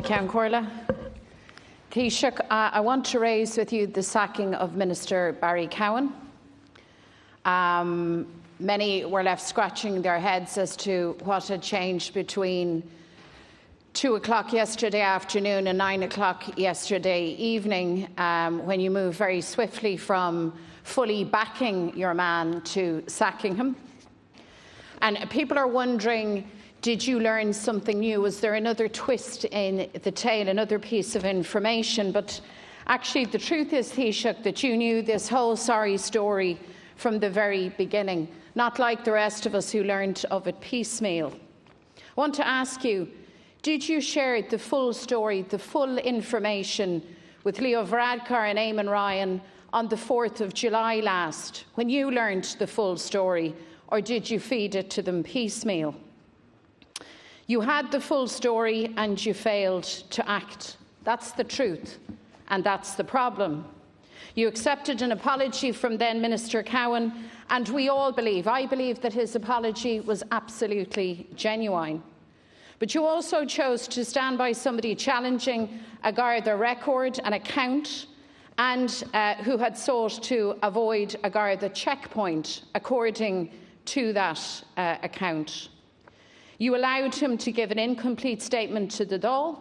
Ceann Comhairle. Taoiseach, I want to raise with you the sacking of Minister Barry Cowen. Many were left scratching their heads as to what had changed between 2 o'clock yesterday afternoon and 9 o'clock yesterday evening, when you moved very swiftly from fully backing your man to sacking him. And people are wondering, did you learn something new? Was there another twist in the tale, another piece of information? But actually, the truth is, Taoiseach, that you knew this whole sorry story from the very beginning, not like the rest of us who learned of it piecemeal. I want to ask you, did you share the full story, the full information with Leo Varadkar and Eamon Ryan on the 4th of July last, when you learned the full story, or did you feed it to them piecemeal? You had the full story and you failed to act. That's the truth, and that's the problem. You accepted an apology from then Minister Cowen, and we all believe, I believe, that his apology was absolutely genuine. But you also chose to stand by somebody challenging a Garda record, an account, and who had sought to avoid a Garda checkpoint, according to that account. You allowed him to give an incomplete statement to the Dáil,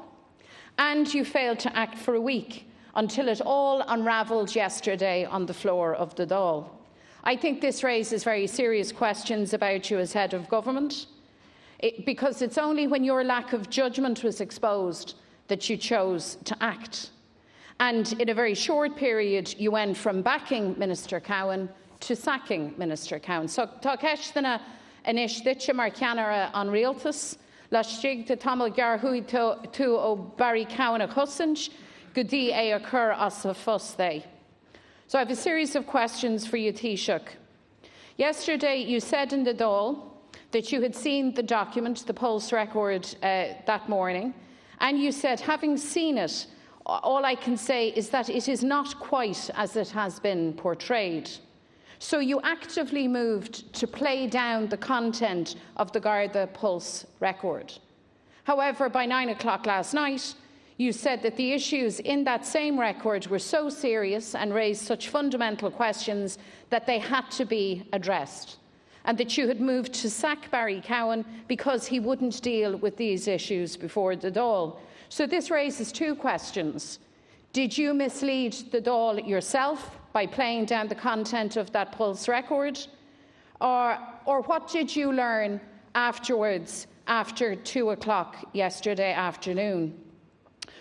and you failed to act for a week until it all unravelled yesterday on the floor of the Dáil. I think this raises very serious questions about you as head of government, because it's only when your lack of judgment was exposed that you chose to act. And in a very short period, you went from backing Minister Cowen to sacking Minister Cowen. So, tá ceistena inis ditse mar ceanara an rialtas, le stig de tamil garhui tú ó Barry Cowen a chusanj, go dtí é a chur as a fuss they. So I have a series of questions for you, Taoiseach. Yesterday you said in the Dáil that you had seen the document, the pulse record, that morning, and you said, having seen it, all I can say is that it is not quite as it has been portrayed. So you actively moved to play down the content of the Garda pulse record. However, by 9 o'clock last night, you said that the issues in that same record were so serious and raised such fundamental questions that they had to be addressed, and that you had moved to sack Barry Cowen because he wouldn't deal with these issues before the Dáil. So this raises two questions. Did you mislead the Dáil yourself by playing down the content of that pulse record? Or what did you learn afterwards, after 2 o'clock yesterday afternoon?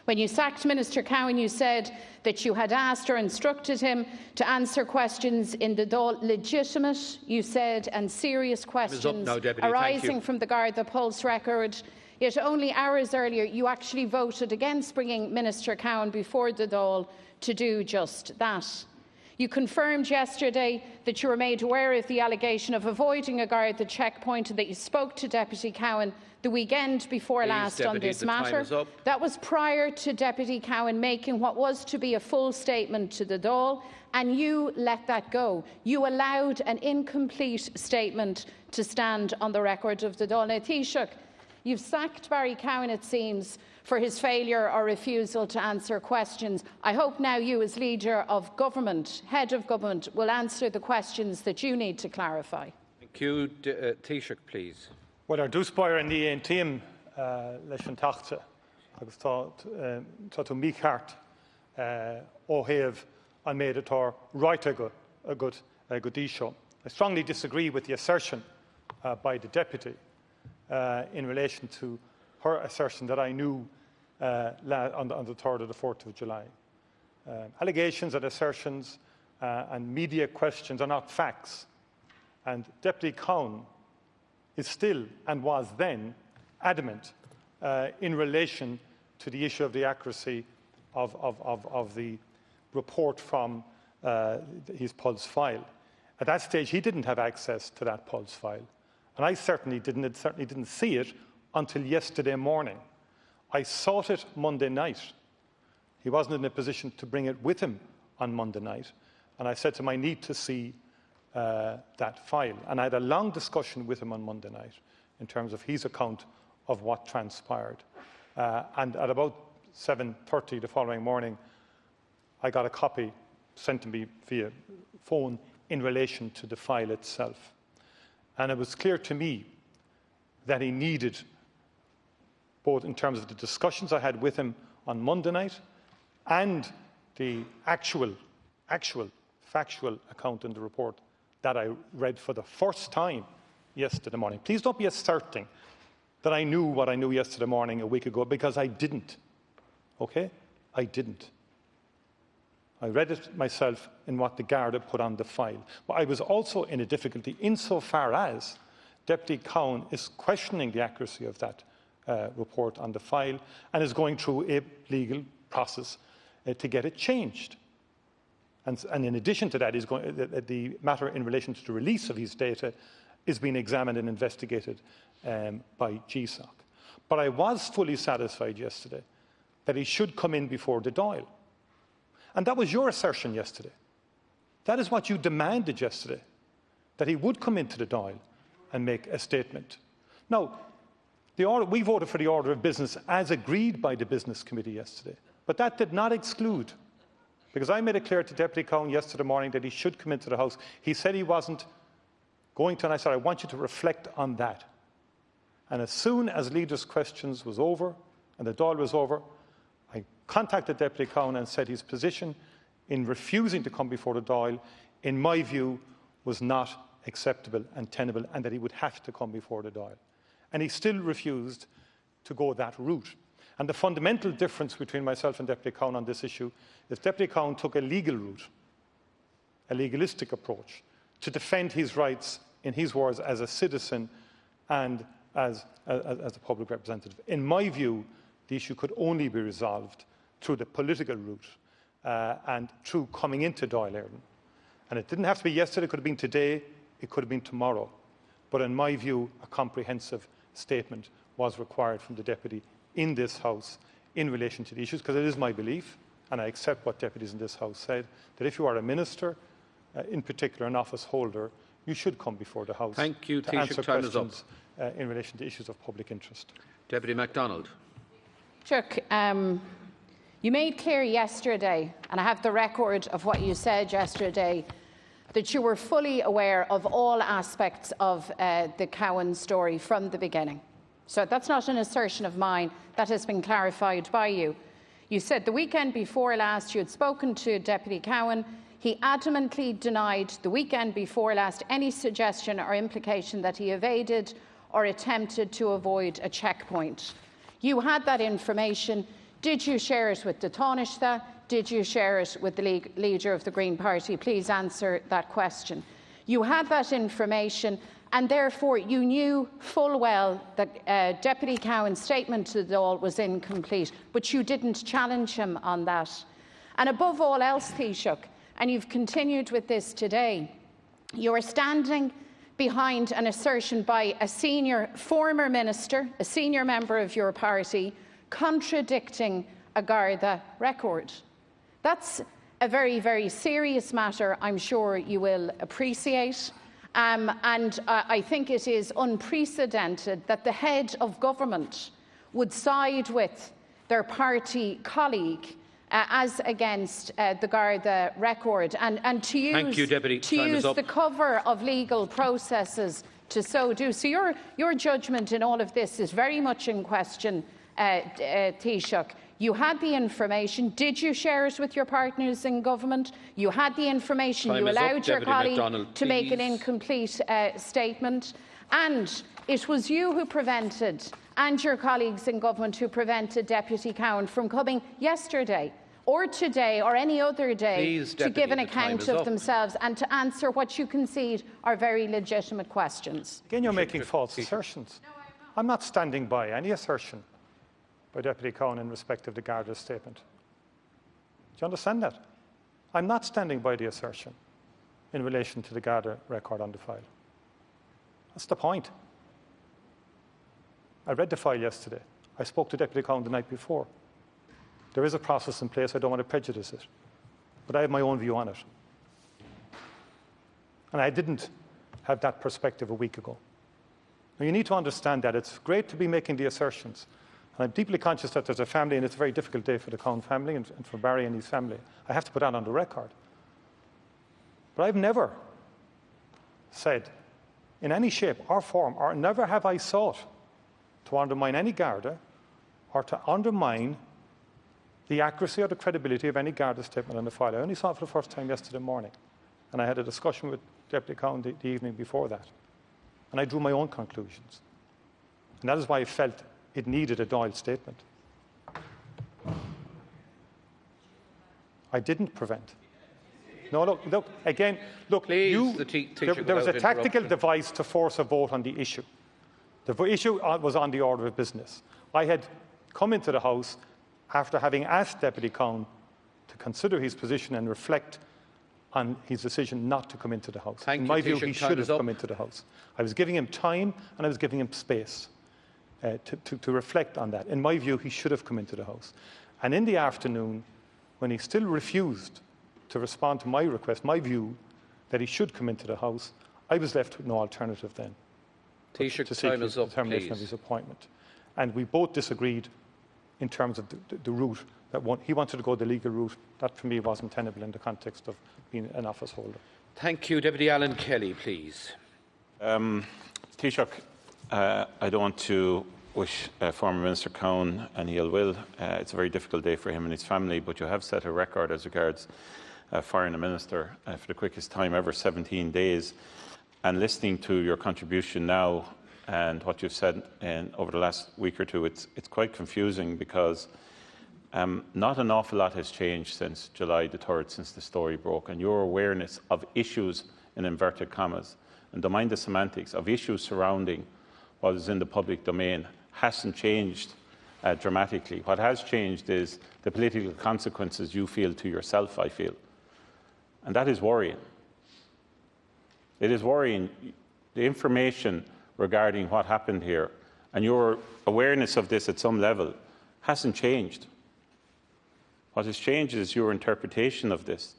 When you sacked Minister Cowen, you said that you had asked or instructed him to answer questions in the Dáil, legitimate, you said, and serious questions arising from the Garda pulse record. Yet only hours earlier, you actually voted against bringing Minister Cowen before the Dáil to do just that. You confirmed yesterday that you were made aware of the allegation of avoiding a Garda checkpoint and that you spoke to Deputy Cowen the weekend before last on this matter. That was prior to Deputy Cowen making what was to be a full statement to the Dáil, and you let that go. You allowed an incomplete statement to stand on the record of the Dáil. Now, Taoiseach, you've sacked Barry Cowen, it seems, for his failure or refusal to answer questions. I hope now you, as leader of government, head of government, will answer the questions that you need to clarify. Thank you. Taoiseach, please. Well, our dúspáir in the team leis an tachta agus tá tú mícheart ó thaobh an méid atá right a good díseo. I strongly disagree with the assertion by the Deputy in relation to her assertion that I knew on the 3rd or the 4th of July. Allegations and assertions and media questions are not facts. And Deputy Cowen is still, and was then, adamant in relation to the issue of the accuracy of the report from his pulse file. At that stage, he didn't have access to that pulse file. And I certainly didn't see it until yesterday morning. I sought it Monday night. He wasn't in a position to bring it with him on Monday night. And I said to him, I need to see that file. And I had a long discussion with him on Monday night in terms of his account of what transpired. and at about 7:30 the following morning, I got a copy sent to me via phone in relation to the file itself. And it was clear to me that he needed, both in terms of the discussions I had with him on Monday night and the actual factual account in the report that I read for the first time yesterday morning. Please don't be asserting that I knew what I knew yesterday morning a week ago, because I didn't. Okay? I didn't. I read it myself in what the Garda put on the file. But I was also in a difficulty insofar as Deputy Cowen is questioning the accuracy of that report on the file and is going through a legal process to get it changed. And in addition to that, the matter in relation to the release of his data is being examined and investigated by GSOC. But I was fully satisfied yesterday that he should come in before the Dáil. And that was your assertion yesterday. That is what you demanded yesterday, that he would come into the Dáil and make a statement. Now, we voted for the order of business as agreed by the Business Committee yesterday, but that did not exclude, because I made it clear to Deputy Cowen yesterday morning that he should come into the House. He said he wasn't going to, and I said, I want you to reflect on that. And as soon as Leaders' Questions was over and the Dáil was over, I contacted Deputy Cowen and said his position in refusing to come before the Dáil, in my view, was not acceptable and tenable, and that he would have to come before the Dáil. And he still refused to go that route. And the fundamental difference between myself and Deputy Cowen on this issue is Deputy Cowen took a legal route, a legalistic approach, to defend his rights, in his words, as a citizen and as a public representative. In my view, the issue could only be resolved through the political route and through coming into Dáil Éireann. And it didn't have to be yesterday, it could have been today, it could have been tomorrow. But in my view, a comprehensive statement was required from the Deputy in this House in relation to the issues, because it is my belief, and I accept what deputies in this House said, that if you are a minister, in particular an office holder, you should come before the House Thank you. to answer questions in relation to issues of public interest. Deputy MacDonald. Chuck, you made clear yesterday, and I have the record of what you said yesterday, that you were fully aware of all aspects of the Cowen story from the beginning. So that's not an assertion of mine. That has been clarified by you. You said the weekend before last you had spoken to Deputy Cowen. He adamantly denied the weekend before last any suggestion or implication that he evaded or attempted to avoid a checkpoint. You had that information. Did you share it with the Taoiseach? Did you share it with the leader of the Green Party? Please answer that question. You had that information, and therefore you knew full well that Deputy Cowen's statement to the Dáil was incomplete, but you didn't challenge him on that. And above all else, Taoiseach, and you've continued with this today, you are standing behind an assertion by a former minister, a senior member of your party, contradicting a Garda record. That's a very, very serious matter, I'm sure you will appreciate. And I think it is unprecedented that the head of government would side with their party colleague as against the Garda record, and to use, the cover of legal processes to so do. So your judgment in all of this is very much in question, Taoiseach. You had the information. Did you share it with your partners in government? You had the information. You allowed your colleague to make an incomplete statement. And it was you who prevented, and your colleagues in government who prevented Deputy Cowen from coming yesterday or today or any other day to give an account of themselves and to answer what you concede are very legitimate questions. Again, you're making false assertions. No, I'm not standing by any assertion by Deputy Cowen in respect of the Garda's statement. Do you understand that? I'm not standing by the assertion in relation to the Garda record on the file. That's the point. I read the file yesterday. I spoke to Deputy Cowen the night before. There is a process in place. I don't want to prejudice it. But I have my own view on it. And I didn't have that perspective a week ago. Now, you need to understand that it's great to be making the assertions, And I'm deeply conscious that there's a family, and it's a very difficult day for the Cowen family and for Barry and his family. I have to put that on the record. But I've never said, in any shape or form, or never have I sought to undermine any Garda or to undermine the accuracy or the credibility of any Garda statement on the file. I only saw it for the first time yesterday morning, and I had a discussion with Deputy Cowen the evening before that, and I drew my own conclusions. And that is why I felt it needed a Dáil statement. I didn't prevent. No, look, again, look, Please, there was a tactical device to force a vote on the issue. The issue was on the order of business. I had come into the House after having asked Deputy Cowen to consider his position and reflect on his decision not to come into the House. In my view, he should have come into the House. I was giving him time and I was giving him space to reflect on that. In my view, he should have come into the House. And in the afternoon, when he still refused to respond to my request, my view that he should come into the House, I was left with no alternative then to seek the termination of his appointment. And we both disagreed in terms of the route that he wanted to go the legal route. That for me wasn't tenable in the context of being an office holder. Thank you. Deputy Alan Kelly, please. Taoiseach, I don't want to wish former Minister Cowen any ill will. It's a very difficult day for him and his family, but you have set a record as regards firing a minister for the quickest time ever, 17 days. And listening to your contribution now and what you've said over the last week or two, it's quite confusing because not an awful lot has changed since July the 3rd, since the story broke, and your awareness of issues, in inverted commas, and don't mind the semantics, of issues surrounding what is in the public domain hasn't changed dramatically. What has changed is the political consequences you feel to yourself, I feel. And that is worrying. It is worrying. The information regarding what happened here and your awareness of this at some level hasn't changed. What has changed is your interpretation of this.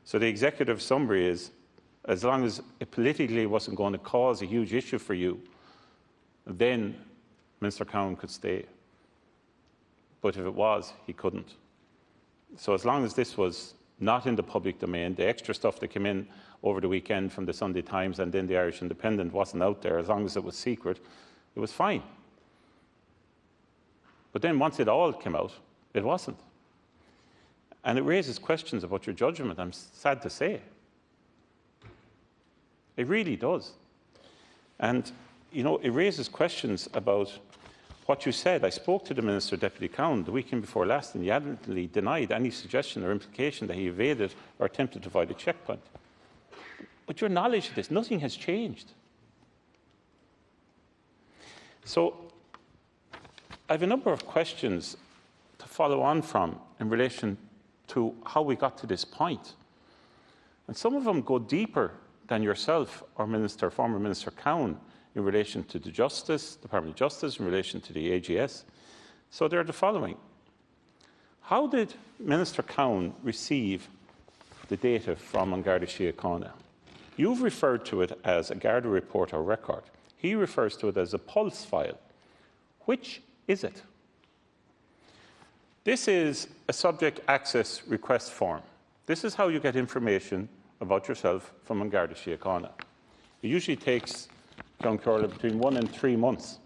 So the executive summary is, as long as it politically wasn't going to cause a huge issue for you, then Minister Cowen could stay. But if it was, he couldn't. So as long as this was not in the public domain, the extra stuff that came in over the weekend from the Sunday Times and then the Irish Independent wasn't out there, as long as it was secret, it was fine. But then once it all came out, it wasn't. And it raises questions about your judgment, I'm sad to say. It really does. And, you know, it raises questions about what you said. I spoke to the Minister, Deputy Cowen, the weekend before last, and he adamantly denied any suggestion or implication that he evaded or attempted to avoid a checkpoint. But your knowledge of this, nothing has changed. So I have a number of questions to follow on from in relation to how we got to this point. And some of them go deeper than yourself or former Minister Cowen in relation to the Department of Justice, in relation to the AGS. So they're the following. How did Minister Cowen receive the data from An Garda Síochána? You've referred to it as a Garda report or record. He refers to it as a pulse file. Which is it? This is a subject access request form. This is how you get information about yourself from An Garda Síochána. It usually takes, John Corley, between 1 and 3 months.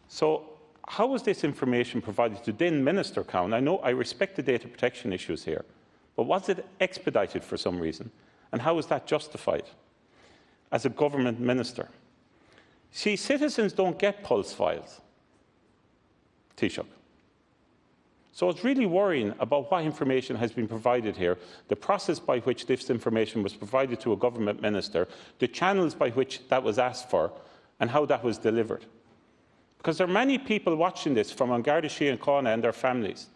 So how was this information provided to then Minister Cowen? I know I respect the data protection issues here, but was it expedited for some reason? And how is that justified as a government minister? See, citizens don't get pulse files, Taoiseach. So it's really worrying about what information has been provided here, the process by which this information was provided to a government minister, the channels by which that was asked for, and how that was delivered. Because there are many people watching this from An Garda Síochána and their families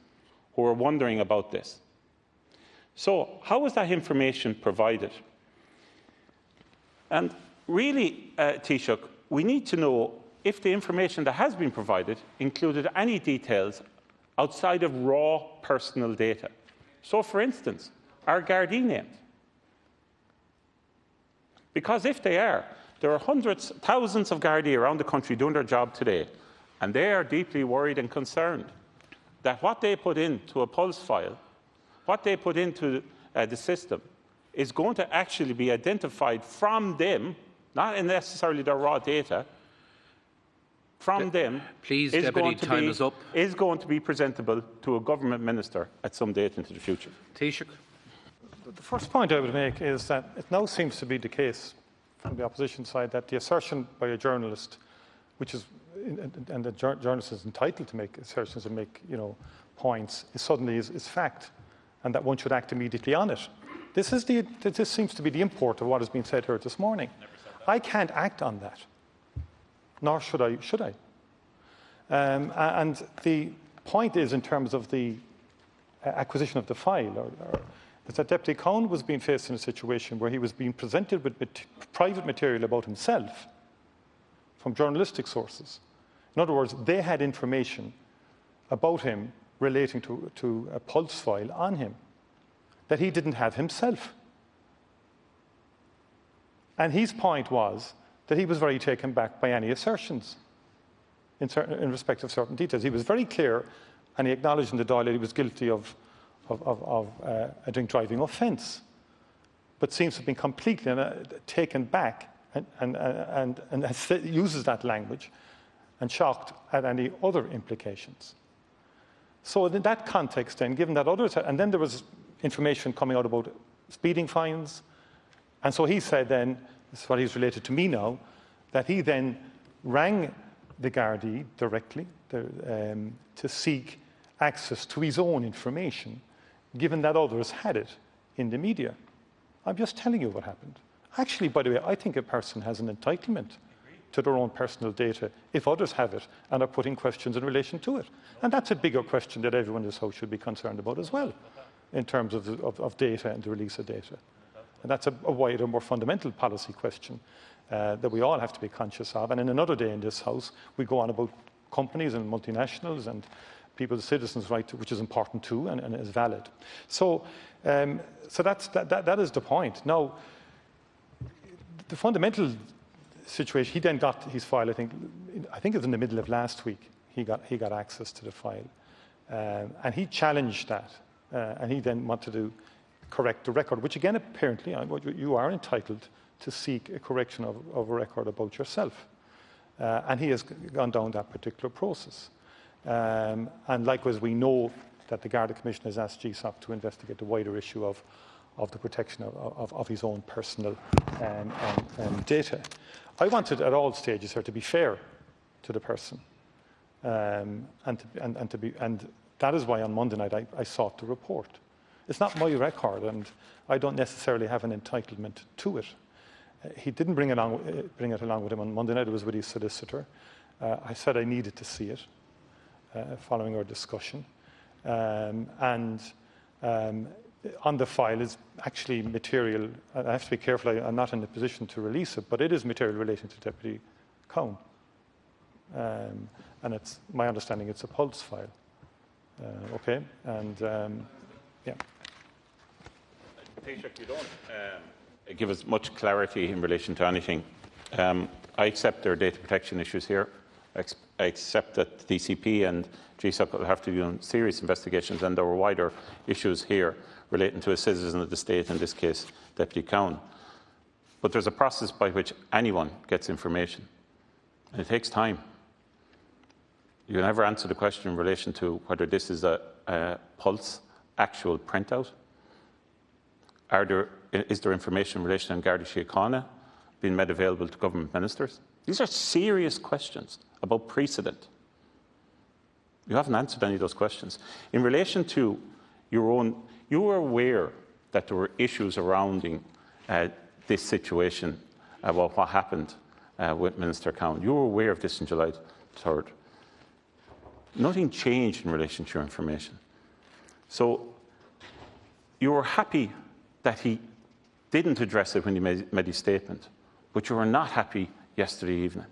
who are wondering about this. So how was that information provided? And really, Taoiseach, we need to know if the information that has been provided included any details outside of raw personal data. So, for instance, are Gardaí named? Because if they are, there are hundreds, thousands of Gardaí around the country doing their job today, and they are deeply worried and concerned that what they put into a pulse file, what they put into the system, is going to actually be identified from them, not necessarily their raw data, from them. Please, Deputy, time is up. Is going to be presentable to a government minister at some date into the future. Taoiseach. The first point I would make is that it now seems to be the case from the opposition side that the assertion by a journalist, which is, and the journalist is entitled to make assertions and make, points, suddenly is fact, and that one should act immediately on it. This seems to be the import of what has been said here this morning. I can't act on that, nor should I. And the point is, in terms of the acquisition of the file, is that Deputy Cowen was being faced in a situation where he was being presented with private material about himself from journalistic sources. In other words, they had information about him relating to a pulse file on him that he didn't have himself. And his point was that he was very taken back by any assertions in respect of certain details. He was very clear, and he acknowledged in the Dáil that he was guilty of a drink driving offence, but seems to have been completely taken back and uses that language and shocked at any other implications. So in that context then, given that others, and then there was information coming out about speeding fines, and so he said then, this is what he's related to me now, that he then rang the Gardaí directly to seek access to his own information, given that others had it in the media. I'm just telling you what happened. Actually, by the way, I think a person has an entitlement to their own personal data if others have it and are putting questions in relation to it. And that's a bigger question that everyone in this House should be concerned about as well, in terms of data and the release of data. And that's a wider, more fundamental policy question that we all have to be conscious of. And in another day in this House, we go on about companies and multinationals and people's citizens' right, which is important too and is valid. So, that is the point. Now, the fundamental situation, he then got his file, I think it was in the middle of last week, he got access to the file. And he challenged that. And he then wanted to correct the record, which again, apparently, you are entitled to seek a correction of a record about yourself. And he has gone down that particular process. And likewise, we know that the Garda Commission has asked GSOC to investigate the wider issue of the protection of his own personal data. I wanted at all stages here to be fair to the person, and that is why on Monday night I sought the report. It's not my record, and I don't necessarily have an entitlement to it. He didn't bring it along with him on Monday night. It was with his solicitor. I said I needed to see it following our discussion, and on the file is actually material. I have to be careful. I'm not in a position to release it, but it is material relating to Deputy Cowen, and it's my understanding it's a pulse file. Okay, and yeah. Taoiseach, you don't give us much clarity in relation to anything. I accept there are data protection issues here. I accept that the DCP and GSOC will have to do serious investigations, and there were wider issues here relating to a citizen of the state, in this case, Deputy Cowen. But there's a process by which anyone gets information, and it takes time. You can never answer the question in relation to whether this is a pulse actual printout. Is there information in relation to Garda Síochána being made available to government ministers? These are serious questions about precedent. You haven't answered any of those questions. In relation to your own, you were aware that there were issues surrounding this situation about what happened with Minister Cowen. You were aware of this on July 3rd. Nothing changed in relation to your information. So you were happy that he didn't address it when he made his statement, but you were not happy yesterday evening.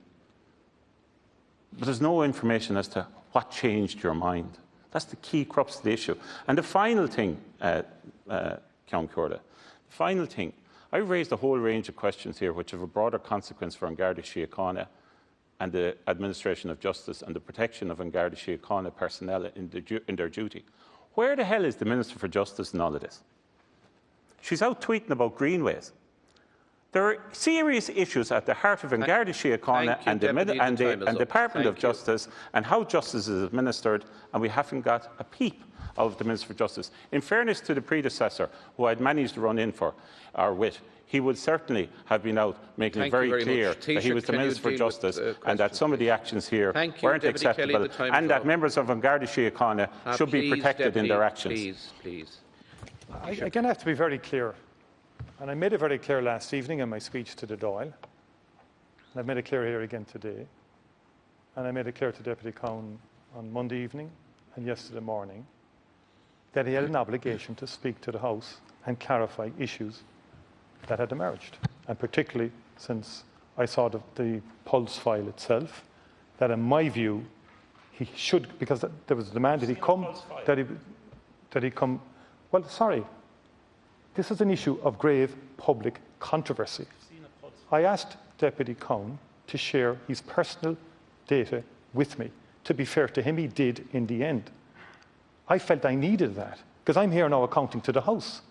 But there's no information as to what changed your mind. That's the key crux of the issue. And the final thing, Ceann Comhairle, the final thing, I've raised a whole range of questions here which have a broader consequence for Garda Síochána and the administration of justice and the protection of An Garda Síochána personnel in their duty. Where the hell is the Minister for Justice in all of this? She's out tweeting about greenways. There are serious issues at the heart of An Garda Síochána and the Department of Justice and how justice is administered, and we haven't got a peep of the Minister for Justice. In fairness to the predecessor, who I'd managed to run in for, or with, he would certainly have been out making it very clear that he was the Minister for Justice and that some of the actions here weren't acceptable and that members of An Garda Síochána should be protected in their actions. Please. Again, I have to be very clear, and I made it very clear last evening in my speech to the Dáil, and I've made it clear here again today, and I made it clear to Deputy Cowen on Monday evening and yesterday morning, that he had an obligation to speak to the House and clarify issues that had emerged, and particularly since I saw the Pulse file itself, that in my view he should, because there was a demand that he come, well, sorry, this is an issue of grave public controversy. I asked Deputy Cowen to share his personal data with me. To be fair to him, he did in the end. I felt I needed that, because I'm here now accounting to the House.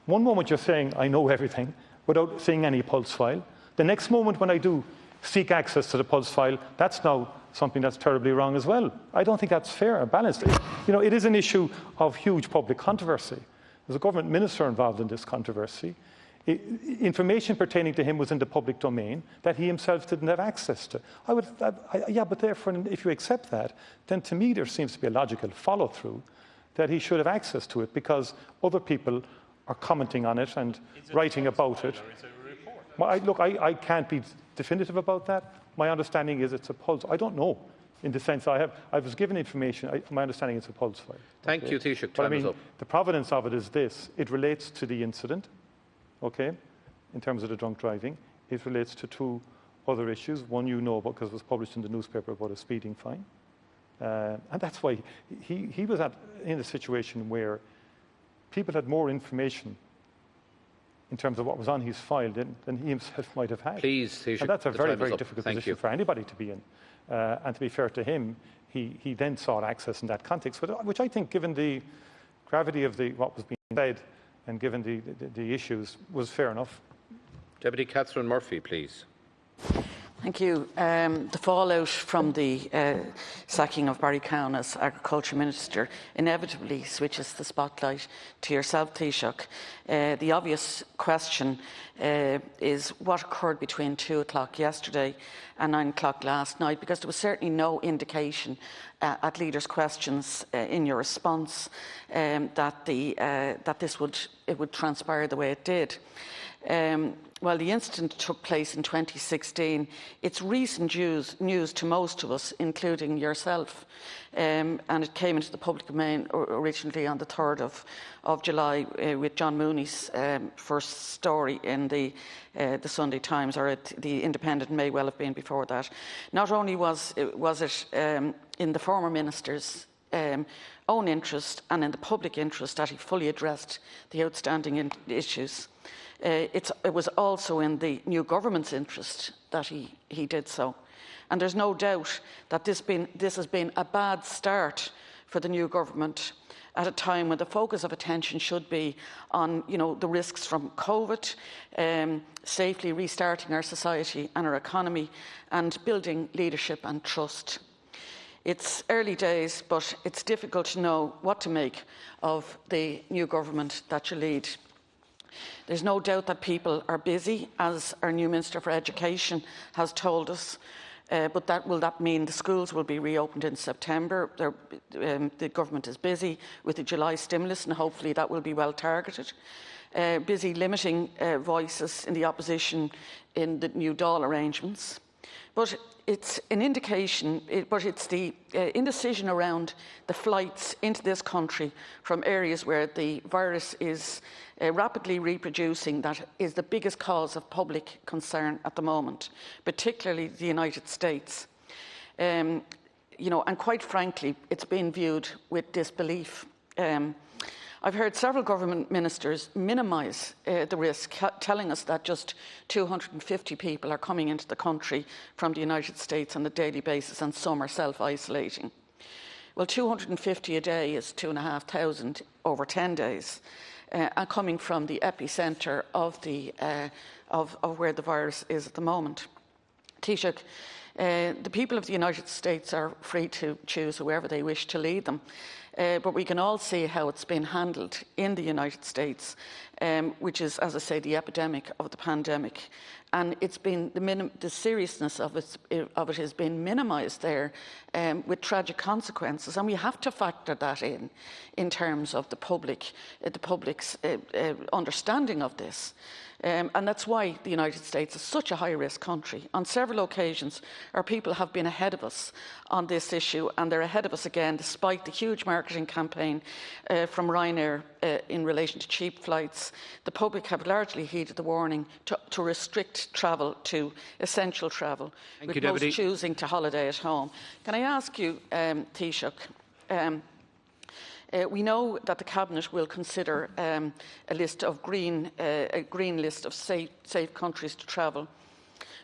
One moment you're saying, I know everything, without seeing any Pulse file. The next moment when I do seek access to the Pulse file, that's now something that's terribly wrong as well. I don't think that's fair or balanced. It is an issue of huge public controversy. There's a government minister involved in this controversy. Information pertaining to him was in the public domain that he himself didn't have access to. But therefore, if you accept that, then to me there seems to be a logical follow-through that he should have access to it because other people are commenting on it and writing about it. I can't be definitive about that. My understanding is it's a Pulse. I don't know, in the sense I was given information. My understanding is a Pulse file. Thank you, Taoiseach. Time is up. The provenance of it is this. It relates to the incident, okay, in terms of the drunk driving. It relates to two other issues. One you know about because it was published in the newspaper about a speeding fine. And that's why he was in a situation where people had more information in terms of what was on his file than he himself might have had. Please, Taoiseach, and that's a very, very difficult Thank position you. for anybody to be in. And to be fair to him, he then sought access in that context, which I think, given the gravity of what was being said and given the issues, was fair enough. Deputy Catherine Murphy, please. Thank you. The fallout from the sacking of Barry Cowen as Agriculture Minister inevitably switches the spotlight to yourself, Taoiseach. The obvious question is what occurred between 2 o'clock yesterday and 9 o'clock last night, because there was certainly no indication at leaders' questions in your response that this would transpire the way it did. Well, the incident took place in 2016. It's recent news to most of us, including yourself, and it came into the public domain originally on the 3rd of July with John Mooney's first story in the Sunday Times, or the Independent may well have been before that. Not only was it in the former minister's own interest and in the public interest that he fully addressed the outstanding issues, it was also in the new government's interest that he did so. And there's no doubt that this has been a bad start for the new government at a time when the focus of attention should be on the risks from COVID, safely restarting our society and our economy, and building leadership and trust. It's early days, but it's difficult to know what to make of the new government that you lead. There's no doubt that people are busy, as our new Minister for Education has told us. But will that mean the schools will be reopened in September? The government is busy with the July stimulus, and hopefully that will be well targeted. Busy limiting voices in the opposition in the new Dáil arrangements. But it's an indication, it's the indecision around the flights into this country from areas where the virus is rapidly reproducing that is the biggest cause of public concern at the moment, particularly the United States. And quite frankly, it's been viewed with disbelief. I've heard several government ministers minimise the risk, telling us that just 250 people are coming into the country from the United States on a daily basis and some are self-isolating. Well, 250 a day is 2,500 over 10 days, and coming from the epicentre of where the virus is at the moment. Taoiseach, the people of the United States are free to choose whoever they wish to lead them. But we can all see how it's been handled in the United States, which is, as I say, the epidemic of the pandemic. And it's been the seriousness of it has been minimised there with tragic consequences. And we have to factor that in terms of the public's understanding of this. And that's why the United States is such a high-risk country. On several occasions, our people have been ahead of us on this issue, and they're ahead of us again, despite the huge marketing campaign from Ryanair in relation to cheap flights. The public have largely heeded the warning to restrict travel to essential travel, with most choosing to holiday at home. Can I ask you, Taoiseach, we know that the Cabinet will consider a list of a green list of safe countries to travel,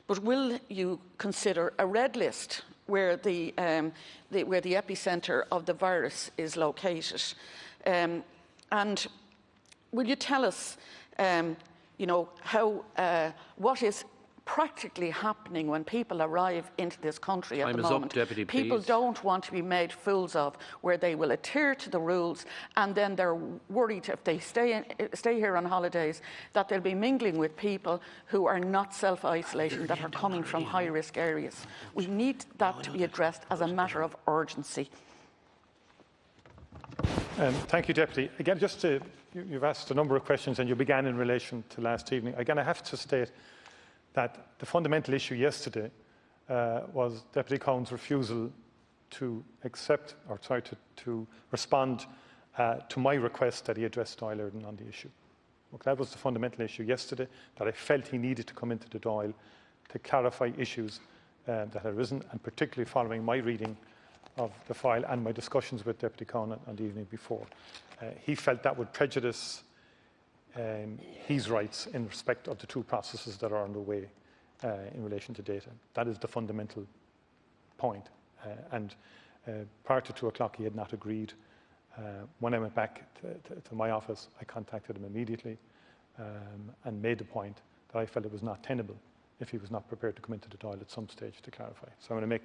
but will you consider a red list where the epicentre of the virus is located? And will you tell us, what is practically happening when people arrive into this country at the moment? People don't want to be made fools of, where they will adhere to the rules, and then they're worried if they stay here on holidays that they'll be mingling with people who are not self-isolating, that are coming from high-risk areas. We need that to be addressed as a matter of urgency. Thank you, Deputy. Again, you've asked a number of questions, and you began in relation to last evening. Again, I have to state that the fundamental issue yesterday was Deputy Cowen's refusal to respond to my request that he address Dáil Éireann on the issue. Okay, that was the fundamental issue yesterday, that I felt he needed to come into the Dáil to clarify issues that had arisen, and particularly following my reading of the file and my discussions with Deputy Cowen on the evening before. He felt that would prejudice his rights in respect of the two processes that are underway in relation to data. That is the fundamental point. And prior to 2 o'clock, he had not agreed. When I went back to my office, I contacted him immediately and made the point that I felt it was not tenable if he was not prepared to come into the Dáil at some stage to clarify. So I'm going to make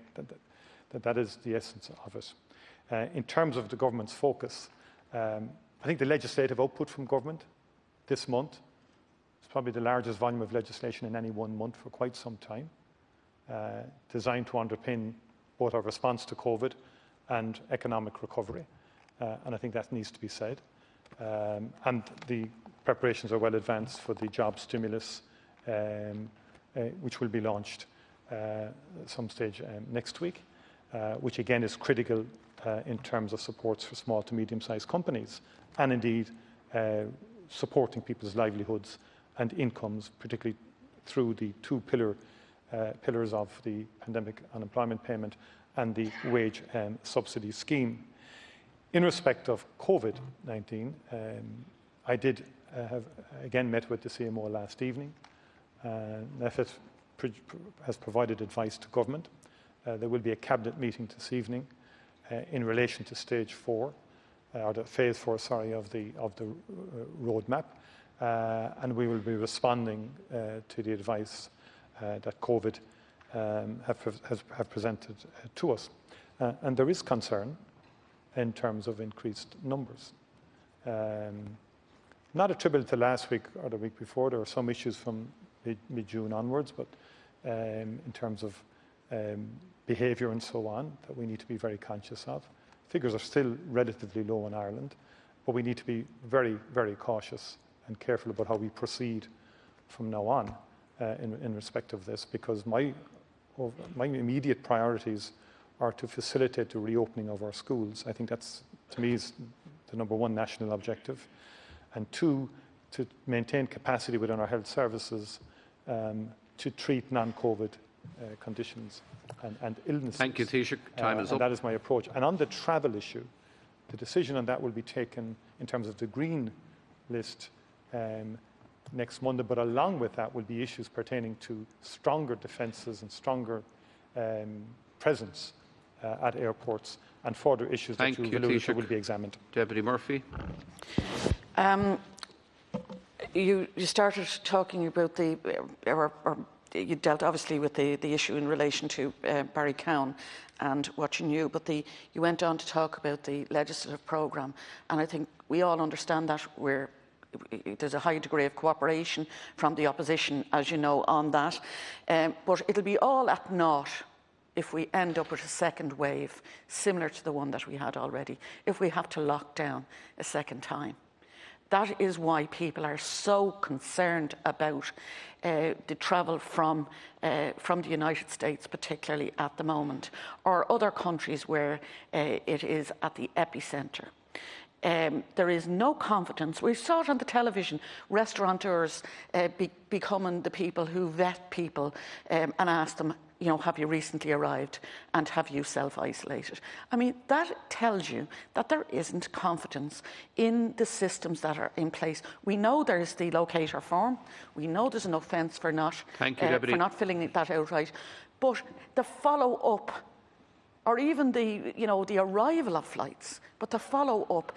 that is the essence of it. In terms of the government's focus, I think the legislative output from government this month is probably the largest volume of legislation in any one month for quite some time, designed to underpin both our response to COVID and economic recovery. And I think that needs to be said. And the preparations are well advanced for the job stimulus, which will be launched some stage next week, which again is critical in terms of supports for small to medium-sized companies, and indeed supporting people's livelihoods and incomes, particularly through the two pillars of the pandemic unemployment payment and the wage subsidy scheme. In respect of COVID-19, I did have again met with the CMO last evening. NEFIT has provided advice to government. There will be a cabinet meeting this evening in relation to stage 4, or the phase 4, sorry, of the roadmap, and we will be responding to the advice that COVID have presented to us. And there is concern in terms of increased numbers. Not attributable to last week or the week before. There were some issues from mid-June onwards, but in terms of behaviour and so on, that we need to be very conscious of. Figures are still relatively low in Ireland, but we need to be very, very cautious and careful about how we proceed from now on in respect of this, because my immediate priorities are to facilitate the reopening of our schools. I think that's, to me, is the number one national objective. And 2, to maintain capacity within our health services to treat non-COVID conditions and illnesses. Thank you, Taoiseach. Time is up. And that is my approach. And on the travel issue, The decision on that will be taken in terms of the green list next Monday, but along with that will be issues pertaining to stronger defences and stronger presence at airports, and further issues that you've alluded to will be examined. Deputy Murphy. You started talking about you dealt obviously with the issue in relation to Barry Cowen and what you knew, but you went on to talk about the legislative programme, and I think we all understand that there's a high degree of cooperation from the opposition, as you know, on that. But it'll be all at naught if we end up with a second wave similar to the one that we had already, if we have to lock down a second time. That is why people are so concerned about the travel from the United States, particularly at the moment, or other countries where it is at the epicentre. There is no confidence. We saw it on the television, restaurateurs becoming the people who vet people and ask them, have you recently arrived and have you self-isolated? I mean, that tells you that there isn't confidence in the systems that are in place. We know there's the locator form. We know there's an offence for not filling that out right. But the follow-up, or even the arrival of flights, but the follow-up,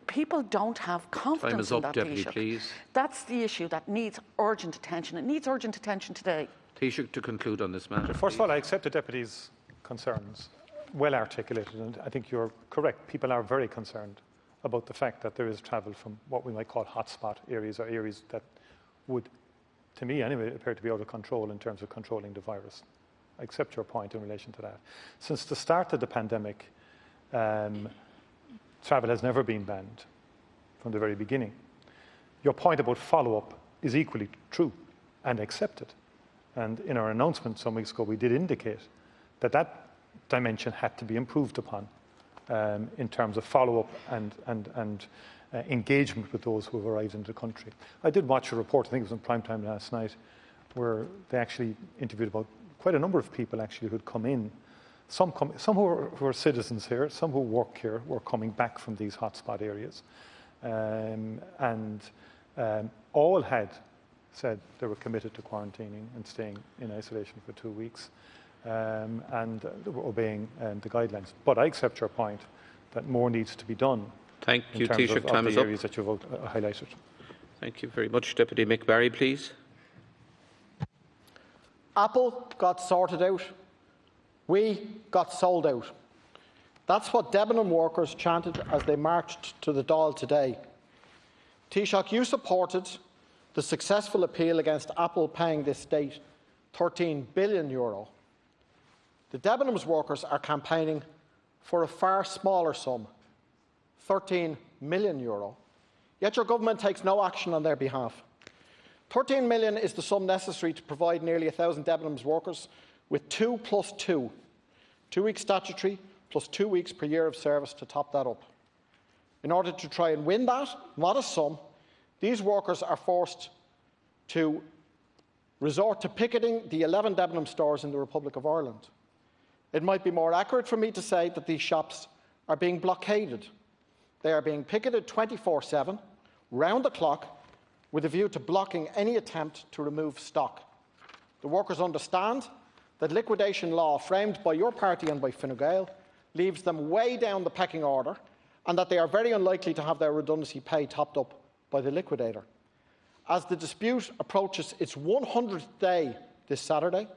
people don't have confidence in that. Time is up, Deputy, please. That's the issue that needs urgent attention. It needs urgent attention today. Taoiseach, to conclude on this matter. First of all, I accept the Deputy's concerns, well articulated, and I think you're correct. People are very concerned about the fact that there is travel from what we might call hotspot areas, or areas that would, to me anyway, appear to be out of control in terms of controlling the virus. I accept your point in relation to that. Since the start of the pandemic, travel has never been banned from the very beginning. Your point about follow-up is equally true and accepted. And in our announcement some weeks ago, we did indicate that dimension had to be improved upon in terms of follow-up and engagement with those who have arrived into the country. I did watch a report, I think it was on primetime last night, where they actually interviewed about quite a number of people actually who had come in. Some who are citizens here, some who work here, were coming back from these hotspot areas. All had said they were committed to quarantining and staying in isolation for 2 weeks and were obeying the guidelines. But I accept your point that more needs to be done. Thank you, Taoiseach. Time is up. The areas that you've highlighted. Thank you very much. Deputy Mick Barry, please. Apple got sorted out. We got sold out. That's what Debenham workers chanted as they marched to the Dáil today. Taoiseach, you supported the successful appeal against Apple paying this state €13 billion. The Debenhams workers are campaigning for a far smaller sum, €13 million, yet your government takes no action on their behalf. €13 million is the sum necessary to provide nearly 1,000 Debenhams workers with 2 plus 2, 2 weeks statutory plus 2 weeks per year of service to top that up. In order to try and win that modest sum, these workers are forced to resort to picketing the 11 Debenham stores in the Republic of Ireland. It might be more accurate for me to say that these shops are being blockaded. They are being picketed 24/7, round the clock, with a view to blocking any attempt to remove stock. The workers understand that liquidation law framed by your party and by Fine Gael leaves them way down the pecking order, and that they are very unlikely to have their redundancy pay topped up by the liquidator. As the dispute approaches its 100th day this Saturday,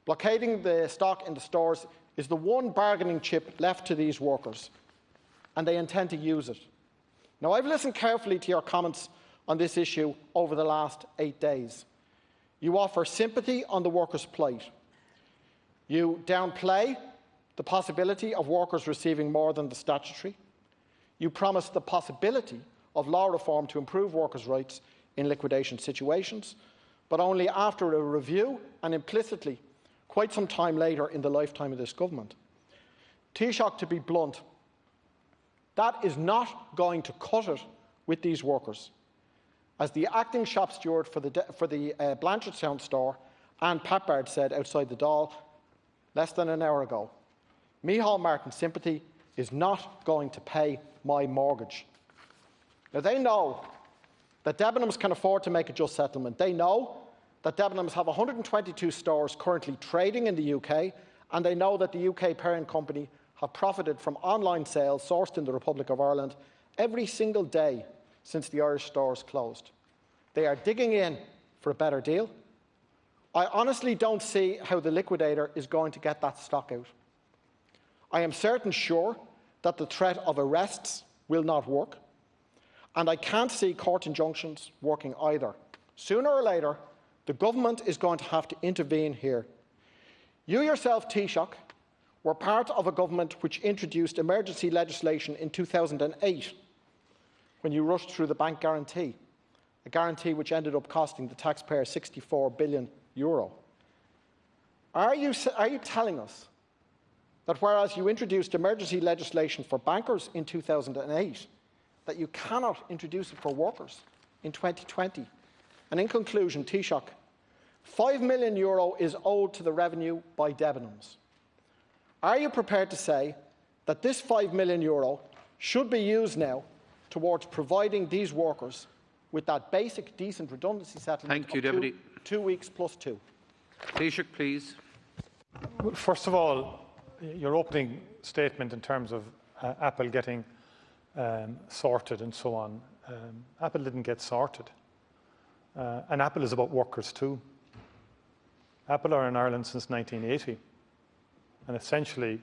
blockading the stock in the stores is the one bargaining chip left to these workers, and they intend to use it. Now, I've listened carefully to your comments on this issue over the last 8 days. You offer sympathy on the workers' plight. You downplay the possibility of workers receiving more than the statutory. You promise the possibility of law reform to improve workers' rights in liquidation situations, but only after a review and implicitly quite some time later in the lifetime of this government. Taoiseach, to be blunt, that is not going to cut it with these workers. As the acting shop steward for the Blanchardstown store, Anne Papard, said outside the Dáil less than an hour ago, Micheál Martin's sympathy is not going to pay my mortgage. Now, they know that Debenhams can afford to make a just settlement. They know that Debenhams have 122 stores currently trading in the UK, and they know that the UK parent company have profited from online sales sourced in the Republic of Ireland every single day since the Irish stores closed. They are digging in for a better deal. I honestly don't see how the liquidator is going to get that stock out. I am sure that the threat of arrests will not work, and I can't see court injunctions working either. Sooner or later, the government is going to have to intervene here. You yourself, Taoiseach, were part of a government which introduced emergency legislation in 2008 when you rushed through the bank guarantee, a guarantee which ended up costing the taxpayer €64 billion. Are you telling us that whereas you introduced emergency legislation for bankers in 2008, that you cannot introduce it for workers in 2020? And in conclusion, Taoiseach, €5 million is owed to the revenue by Debenhams. Are you prepared to say that this €5 million should be used now towards providing these workers with that basic, decent redundancy settlement? Thank you, Deputy. 2 weeks plus 2. Taoiseach, please. Well, first of all, your opening statement in terms of Apple getting sorted and so on. Apple didn't get sorted. And Apple is about workers too. Apple are in Ireland since 1980. And essentially,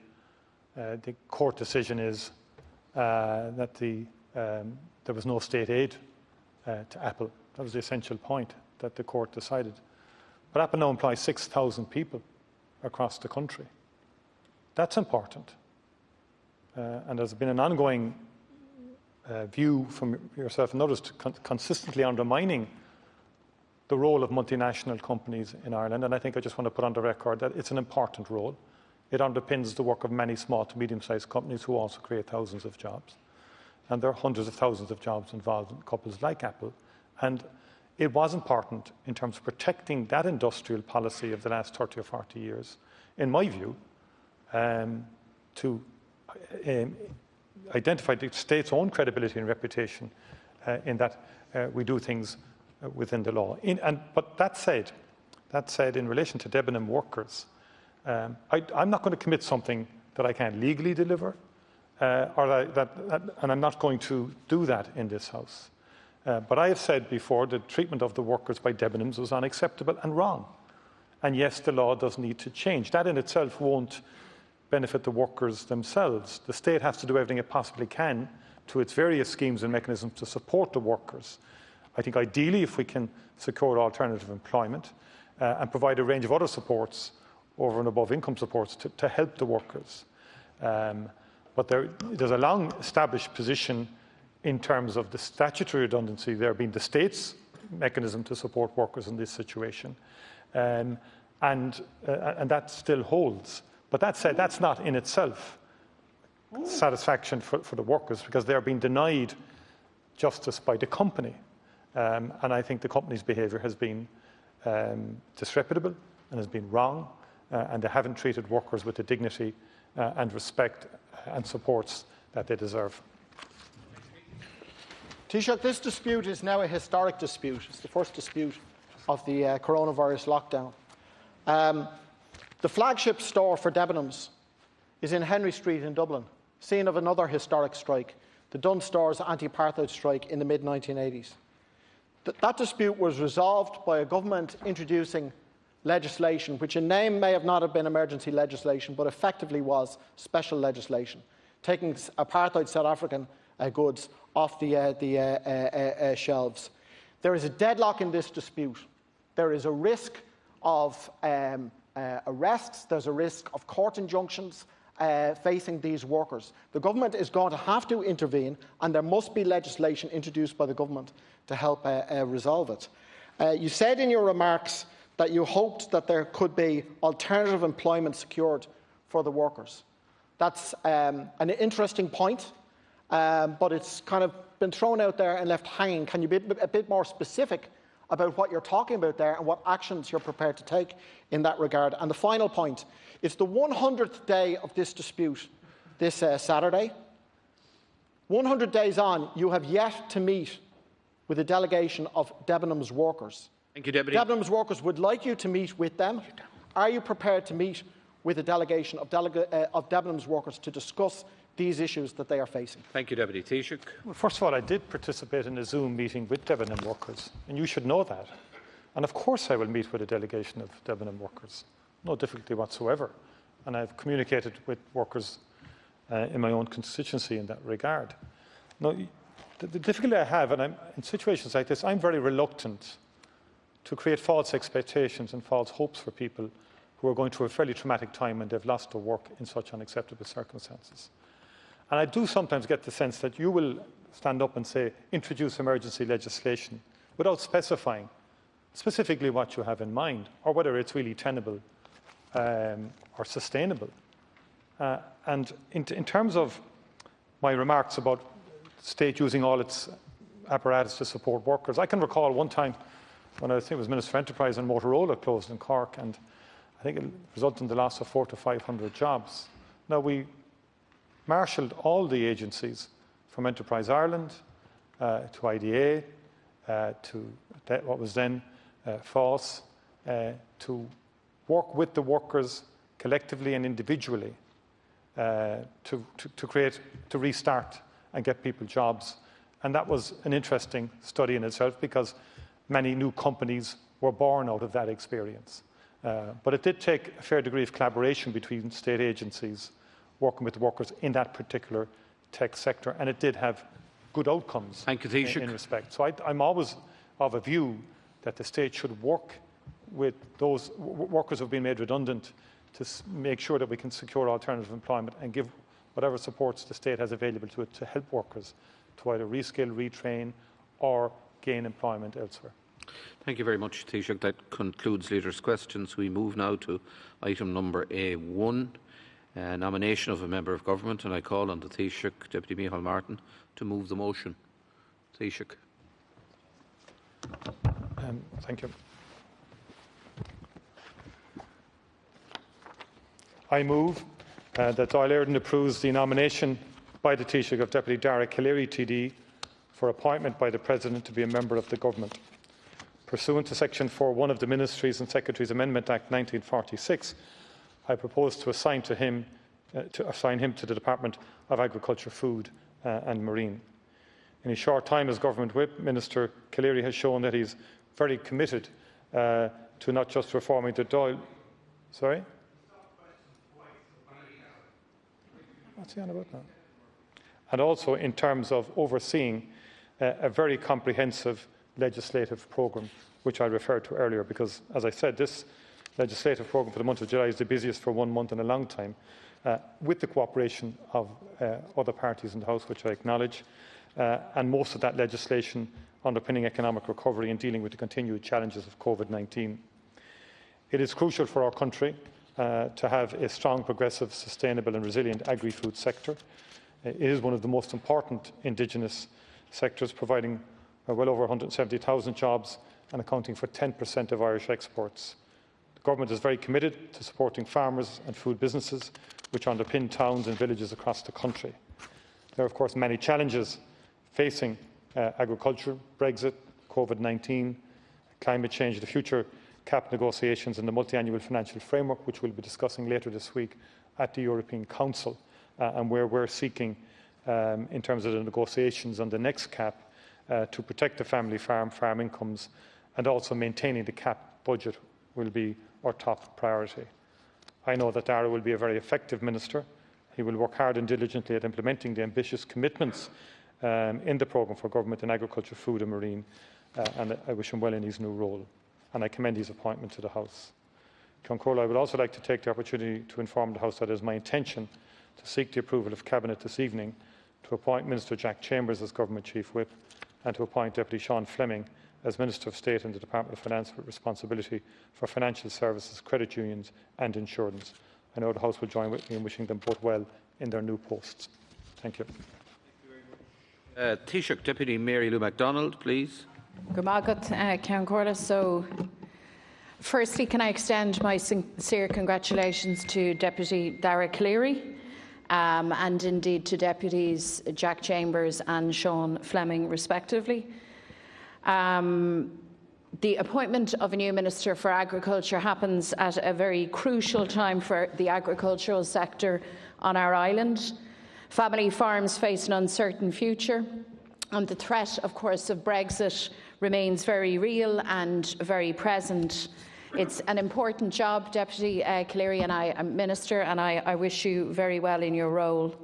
the court decision is that there was no state aid to Apple. That was the essential point that the court decided. But Apple now employs 6,000 people across the country. That's important. And there's been an ongoing view from yourself and others to consistently undermining the role of multinational companies in Ireland. And I think I just want to put on the record that it's an important role. It underpins the work of many small to medium-sized companies who also create thousands of jobs. And there are hundreds of thousands of jobs involved in companies like Apple. And it was important in terms of protecting that industrial policy of the last 30 or 40 years, in my view, to identify the state's own credibility and reputation in that we do things within the law. But that said, in relation to Debenham workers, I'm not going to commit something that I can't legally deliver, and I'm not going to do that in this House. But I have said before the treatment of the workers by Debenhams was unacceptable and wrong. And yes, the law does need to change. That in itself won't benefit the workers themselves. The state has to do everything it possibly can to its various schemes and mechanisms to support the workers. I think ideally if we can secure alternative employment and provide a range of other supports over and above income supports to help the workers. But there's a long established position in terms of the statutory redundancy, there being the state's mechanism to support workers in this situation. And that still holds. But that said, that's not in itself satisfaction for the workers because they're being denied justice by the company. And I think the company's behaviour has been disreputable and has been wrong, and they haven't treated workers with the dignity and respect and supports that they deserve. Taoiseach, this dispute is now a historic dispute. It's the first dispute of the coronavirus lockdown. The flagship store for Debenhams is in Henry Street in Dublin, scene of another historic strike, the Dunn Stores anti-apartheid strike in the mid-1980s. That dispute was resolved by a government introducing legislation, which in name may have not have been emergency legislation, but effectively was special legislation, taking apartheid South African goods off the shelves. There is a deadlock in this dispute. There is a risk of arrests. There's a risk of court injunctions facing these workers. The government is going to have to intervene, and there must be legislation introduced by the government to help resolve it. You said in your remarks that you hoped that there could be alternative employment secured for the workers. That's an interesting point, but it's kind of been thrown out there and left hanging. Can you be a bit more specific about what you're talking about there and what actions you're prepared to take in that regard? And the final point, it's the 100th day of this dispute, this Saturday. 100 days on, you have yet to meet with a delegation of Debenhams workers. Thank you, Deputy. Debenhams workers would like you to meet with them. Are you prepared to meet with a delegation of Debenhams workers to discuss these issues that they are facing? Thank you, Deputy Taoiseach. Well, first of all, I did participate in a Zoom meeting with Debenham workers, and you should know that. And of course I will meet with a delegation of Debenham workers. No difficulty whatsoever. And I've communicated with workers in my own constituency in that regard. Now, the difficulty I have, and in situations like this, I'm very reluctant to create false expectations and false hopes for people who are going through a fairly traumatic time and they've lost their work in such unacceptable circumstances. And I do sometimes get the sense that you will stand up and say, introduce emergency legislation, without specifying specifically what you have in mind, or whether it's really tenable or sustainable. And in terms of my remarks about the state using all its apparatus to support workers, I can recall one time when I think it was Minister for Enterprise and Motorola closed in Cork, and I think it resulted in the loss of 400 to 500 jobs. Now, we marshalled all the agencies from Enterprise Ireland to IDA to what was then FÁS to work with the workers collectively and individually to restart and get people jobs. And that was an interesting study in itself, because many new companies were born out of that experience. But it did take a fair degree of collaboration between state agencies working with the workers in that particular tech sector, and it did have good outcomes. Thank you, Taoiseach. In respect. So I'm always of a view that the state should work with those workers who have been made redundant to make sure that we can secure alternative employment and give whatever supports the state has available to it to help workers to either reskill, retrain or gain employment elsewhere. Thank you very much, Taoiseach. That concludes Leaders' Questions. We move now to item number A1, nomination of a Member of Government, and I call on the Taoiseach, Deputy Micheál Martin, to move the motion. Taoiseach. Thank you. I move that Dáil Éireann approves the nomination by the Taoiseach of Deputy Dara Calleary TD for appointment by the President to be a Member of the Government. Pursuant to Section 4.1 of the Ministries and Secretaries Amendment Act 1946, I propose to assign him to the Department of Agriculture, Food and Marine. In his short time as Government Whip, Minister Calleary has shown that he is very committed to not just reforming the Dáil. Sorry? What's he on about now? And also in terms of overseeing a very comprehensive legislative programme, which I referred to earlier, because, as I said, this legislative programme for the month of July is the busiest for 1 month in a long time, with the cooperation of other parties in the House, which I acknowledge, and most of that legislation underpinning economic recovery and dealing with the continued challenges of COVID-19. It is crucial for our country to have a strong, progressive, sustainable and resilient agri-food sector. It is one of the most important indigenous sectors, providing well over 170,000 jobs and accounting for 10% of Irish exports. The Government is very committed to supporting farmers and food businesses, which underpin towns and villages across the country. There are, of course, many challenges facing agriculture: Brexit, COVID-19, climate change, the future CAP negotiations and the multiannual financial framework, which we'll be discussing later this week at the European Council, and where we're seeking, in terms of the negotiations on the next CAP, to protect the family farm incomes, and also maintaining the CAP budget will be our top priority. I know that Dara will be a very effective minister. He will work hard and diligently at implementing the ambitious commitments in the programme for government in agriculture, food and marine, and I wish him well in his new role, and I commend his appointment to the House. Concur, I would also like to take the opportunity to inform the House that it is my intention to seek the approval of Cabinet this evening to appoint Minister Jack Chambers as Government Chief Whip and to appoint Deputy Sean Fleming as Minister of State in the Department of Finance with responsibility for financial services, credit unions and insurance. I know the House will join with me in wishing them both well in their new posts. Thank you. Taoiseach, Deputy Mary Lou MacDonald, please. So, firstly, can I extend my sincere congratulations to Deputy Dara Calleary and indeed to Deputies Jack Chambers and Sean Fleming, respectively. The appointment of a new Minister for Agriculture happens at a very crucial time for the agricultural sector on our island. Family farms face an uncertain future, and the threat, of course, of Brexit remains very real and very present. It's an important job, Deputy Cleary, and I am Minister, and I wish you very well in your role.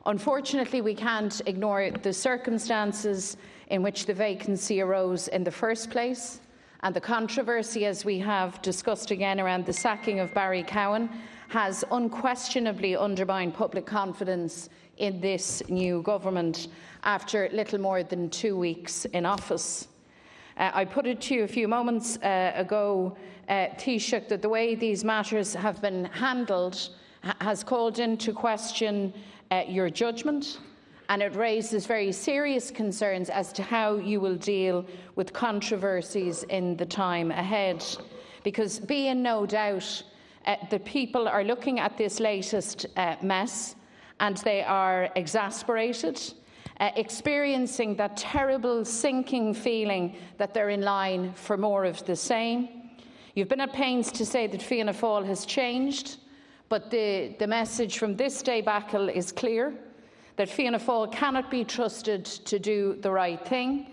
Unfortunately, we can't ignore the circumstances in which the vacancy arose in the first place, and the controversy, as we have discussed again, around the sacking of Barry Cowen has unquestionably undermined public confidence in this new government after little more than 2 weeks in office. I put it to you a few moments ago, Taoiseach, that the way these matters have been handled has called into question your judgment, and it raises very serious concerns as to how you will deal with controversies in the time ahead. Because be in no doubt that people are looking at this latest mess and they are exasperated, experiencing that terrible sinking feeling that they're in line for more of the same. You've been at pains to say that Fianna Fáil has changed, but the message from this debacle is clear, that Fianna Fáil cannot be trusted to do the right thing,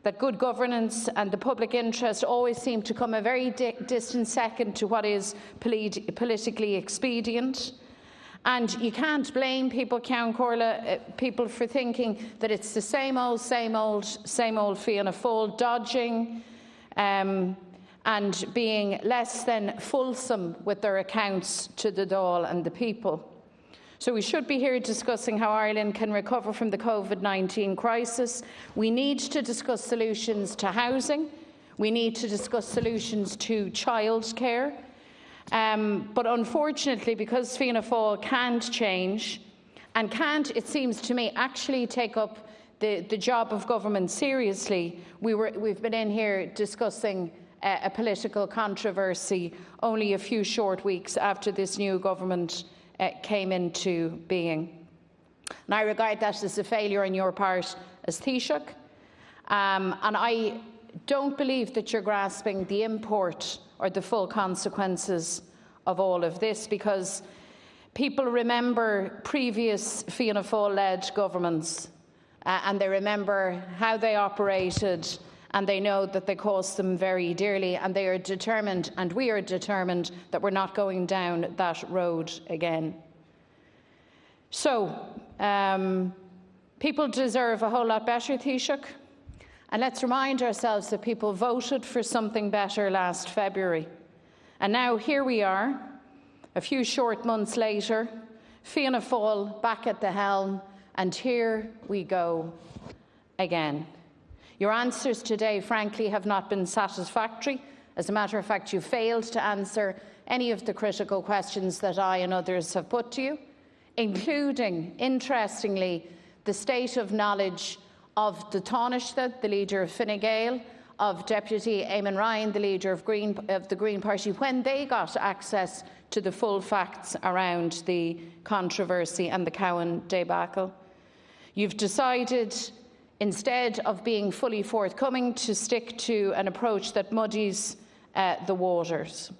that good governance and the public interest always seem to come a very distant second to what is politically expedient. And you can't blame people, Ceann Comhairle, people for thinking that it's the same old Fianna Fáil dodging and being less than fulsome with their accounts to the Dáil and the people. So we should be here discussing how Ireland can recover from the COVID-19 crisis. We need to discuss solutions to housing. We need to discuss solutions to childcare. But unfortunately, because Fianna Fáil can't change and can't, it seems to me, actually take up the job of government seriously, we've been in here discussing a political controversy only a few short weeks after this new government came into being. And I regard that as a failure on your part as Taoiseach. And I don't believe that you're grasping the import or the full consequences of all of this, because people remember previous Fianna Fáil-led governments and they remember how they operated, and they know that they cost them very dearly, and they are determined, and we are determined, that we're not going down that road again. So, people deserve a whole lot better, Taoiseach, and let's remind ourselves that people voted for something better last February. And now here we are, a few short months later, Fianna Fáil back at the helm, and here we go again. Your answers today, frankly, have not been satisfactory. As a matter of fact, you failed to answer any of the critical questions that I and others have put to you, including, interestingly, the state of knowledge of the Taoiseach, the leader of Fine Gael, of Deputy Eamon Ryan, the leader of the Green Party, when they got access to the full facts around the controversy and the Cowen debacle. You've decided, instead of being fully forthcoming, to stick to an approach that muddies the waters.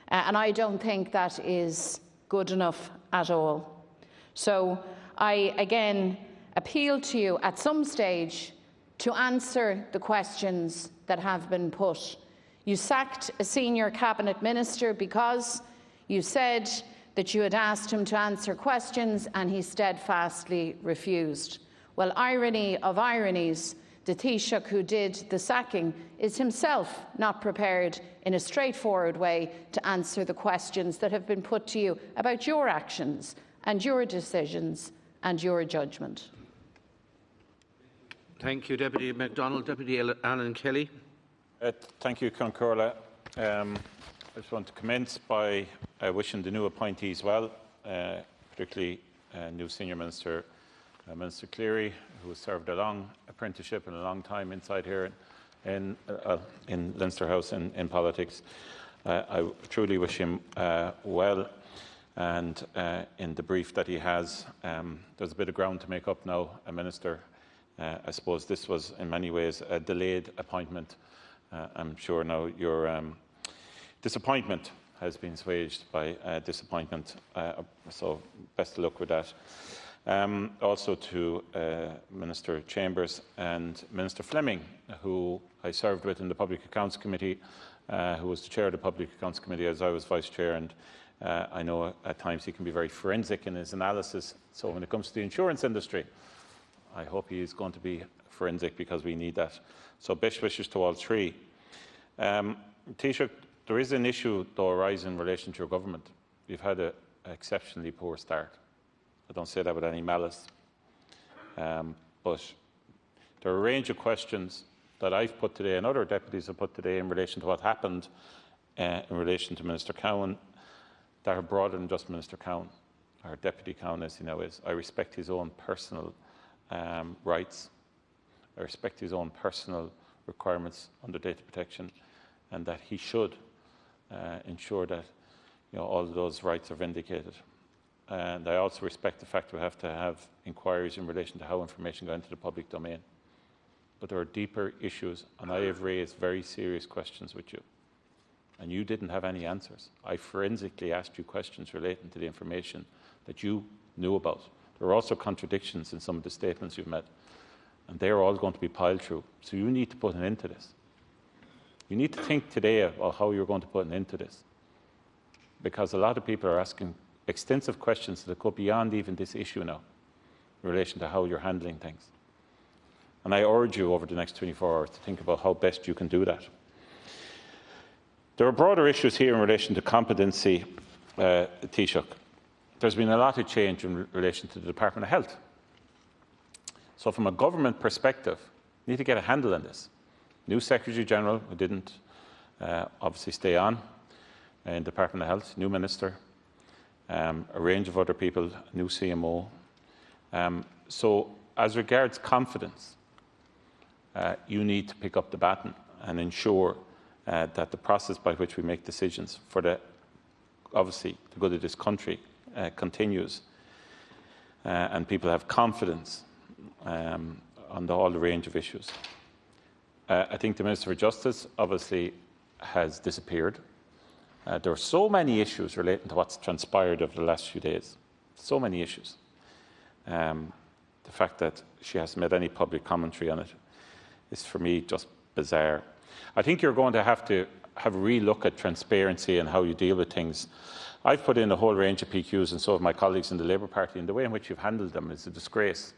And I don't think that is good enough at all. So I again appeal to you at some stage to answer the questions that have been put. You sacked a senior cabinet minister because you said that you had asked him to answer questions and he steadfastly refused. Well, irony of ironies, the Taoiseach who did the sacking is himself not prepared in a straightforward way to answer the questions that have been put to you about your actions and your decisions and your judgment. Thank you, Deputy MacDonald. Deputy Alan Kelly. Thank you, Ceann Comhairle. I just want to commence by wishing the new appointees well, particularly new Senior Minister, Minister Cleary, who has served a long apprenticeship and a long time inside here in Leinster House in politics. I truly wish him well. And in the brief that he has, there's a bit of ground to make up now, a Minister. I suppose this was in many ways a delayed appointment. I'm sure now your disappointment has been assuaged by disappointment, so best of luck with that. Also to Minister Chambers and Minister Fleming, who I served with in the Public Accounts Committee, who was the chair of the Public Accounts Committee as I was vice chair, and I know at times he can be very forensic in his analysis. So when it comes to the insurance industry, I hope he is going to be forensic, because we need that. So best wishes to all three. Taoiseach, there is an issue though arising in relation to your government. You've had an exceptionally poor start. I don't say that with any malice. But there are a range of questions that I've put today and other deputies have put today in relation to what happened in relation to Minister Cowen that are broader than just Minister Cowen, or Deputy Cowen as he now is. I respect his own personal rights. I respect his own personal requirements under data protection, and that he should ensure that all of those rights are vindicated. And I also respect the fact we have to have inquiries in relation to how information got into the public domain. But there are deeper issues, and I have raised very serious questions with you, and you didn't have any answers. I forensically asked you questions relating to the information that you knew about. There are also contradictions in some of the statements you've made, and they're all going to be piled through. So you need to put an end to this. You need to think today about how you're going to put an end to this, because a lot of people are asking extensive questions that go beyond even this issue now in relation to how you're handling things. And I urge you over the next 24 hours to think about how best you can do that. There are broader issues here in relation to competency, Taoiseach. There's been a lot of change in relation to the Department of Health. So from a government perspective, you need to get a handle on this. New Secretary-General, who didn't obviously stay on in the Department of Health, new Minister, a range of other people, new CMO. So as regards confidence, you need to pick up the baton and ensure that the process by which we make decisions for obviously the good of this country continues, and people have confidence on all the range of issues. I think the Minister for Justice obviously has disappeared. There are so many issues relating to what's transpired over the last few days. So many issues. The fact that she hasn't made any public commentary on it is, for me, just bizarre. I think you're going to have a relook at transparency and how you deal with things. I've put in a whole range of PQs, and so have my colleagues in the Labour Party, and the way in which you've handled them is a disgrace.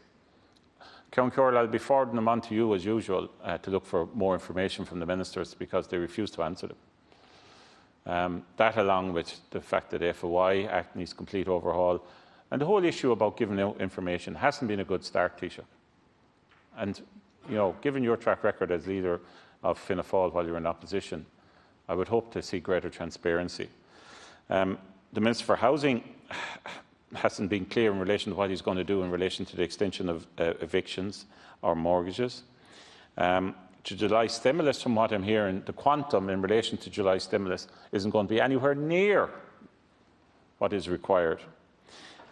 Count Corral, I'll be forwarding them on to you as usual to look for more information from the ministers, because they refuse to answer them. That, along with the fact that the FOI Act needs complete overhaul, and the whole issue about giving out information hasn't been a good start, Taoiseach. And, given your track record as leader of Fianna Fáil while you're in opposition, I would hope to see greater transparency. The Minister for Housing hasn't been clear in relation to what he's going to do in relation to the extension of evictions or mortgages. To July stimulus, from what I'm hearing, the quantum in relation to July stimulus isn't going to be anywhere near what is required.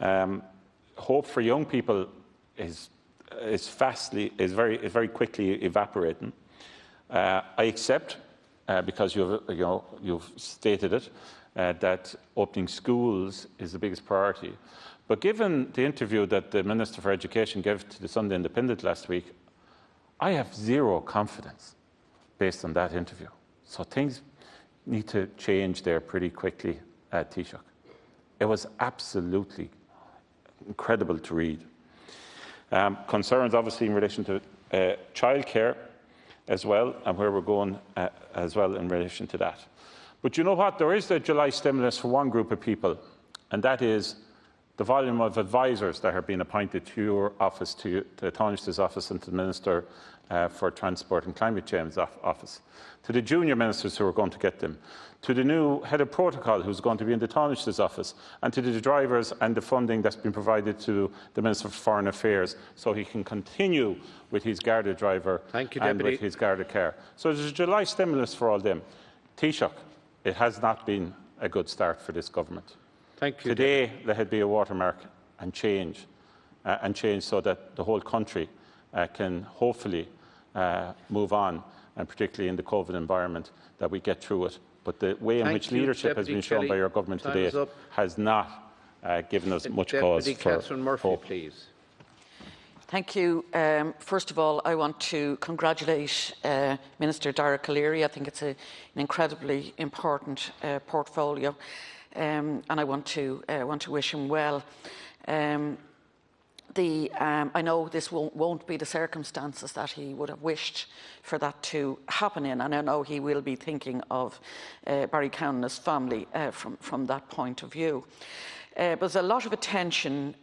Hope for young people is very quickly evaporating. I accept, because you've stated it, that opening schools is the biggest priority. But given the interview that the Minister for Education gave to the Sunday Independent last week, I have zero confidence based on that interview. So things need to change there pretty quickly, Taoiseach. It was absolutely incredible to read. Concerns, obviously, in relation to childcare as well, and where we're going as well in relation to that. But you know what? There is a July stimulus for one group of people, and that is the volume of advisors that have been appointed to your office, to the Taoiseach's office, and to the Minister for Transport and Climate Change office, to the junior ministers who are going to get them, to the new head of protocol who's going to be in the Taoiseach's office, and to the drivers and the funding that's been provided to the Minister for Foreign Affairs, so he can continue with his Garda driver and with his Garda car. So there's a July stimulus for all them. Taoiseach, it has not been a good start for this government. Thank you. Today, let it be a watermark and change so that the whole country can hopefully move on, and particularly in the COVID environment, that we get through it. But the way in which leadership has been shown by your government today has not given us much cause for Catherine Murphy, hope. please. Thank you. First of all, I want to congratulate Minister Dara Calleary. I think it's an incredibly important portfolio, and I want to wish him well. I know this won't be the circumstances that he would have wished for that to happen in, and I know he will be thinking of Barry Cowen and his family from that point of view. There was a lot of attention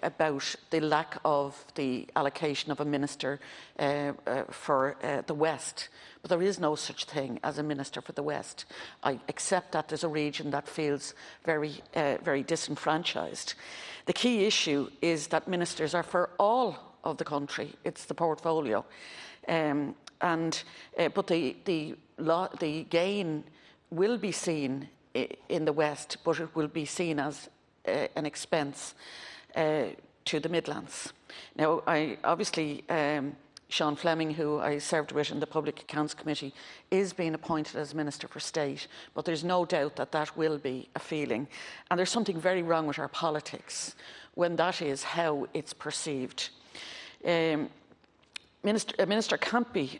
about the lack of the allocation of a minister for the West. But there is no such thing as a minister for the West. I accept that there's a region that feels very, very disenfranchised. The key issue is that ministers are for all of the country. It's the portfolio. But the gain will be seen in the West, but it will be seen as an expense to the Midlands. Now, obviously, Sean Fleming, who I served with in the Public Accounts Committee, is being appointed as Minister for State, but there's no doubt that that will be a feeling. And there's something very wrong with our politics when that is how it's perceived. A minister can't be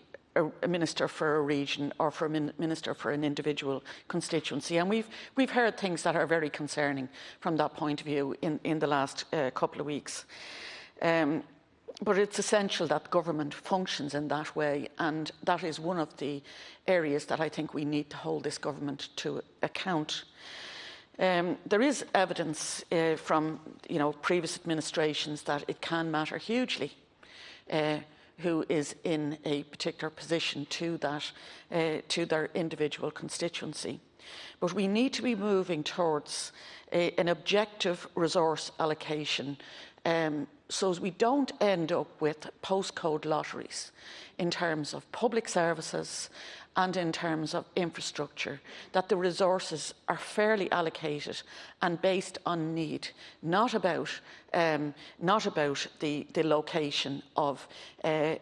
a minister for a region or for a minister for an individual constituency, and we've heard things that are very concerning from that point of view in the last couple of weeks. But it's essential that government functions in that way, and that is one of the areas that I think we need to hold this government to account. There is evidence from previous administrations that it can matter hugely who is in a particular position to their individual constituency. But we need to be moving towards an objective resource allocation so as we don't end up with postcode lotteries in terms of public services and in terms of infrastructure, that the resources are fairly allocated and based on need, not about the location of a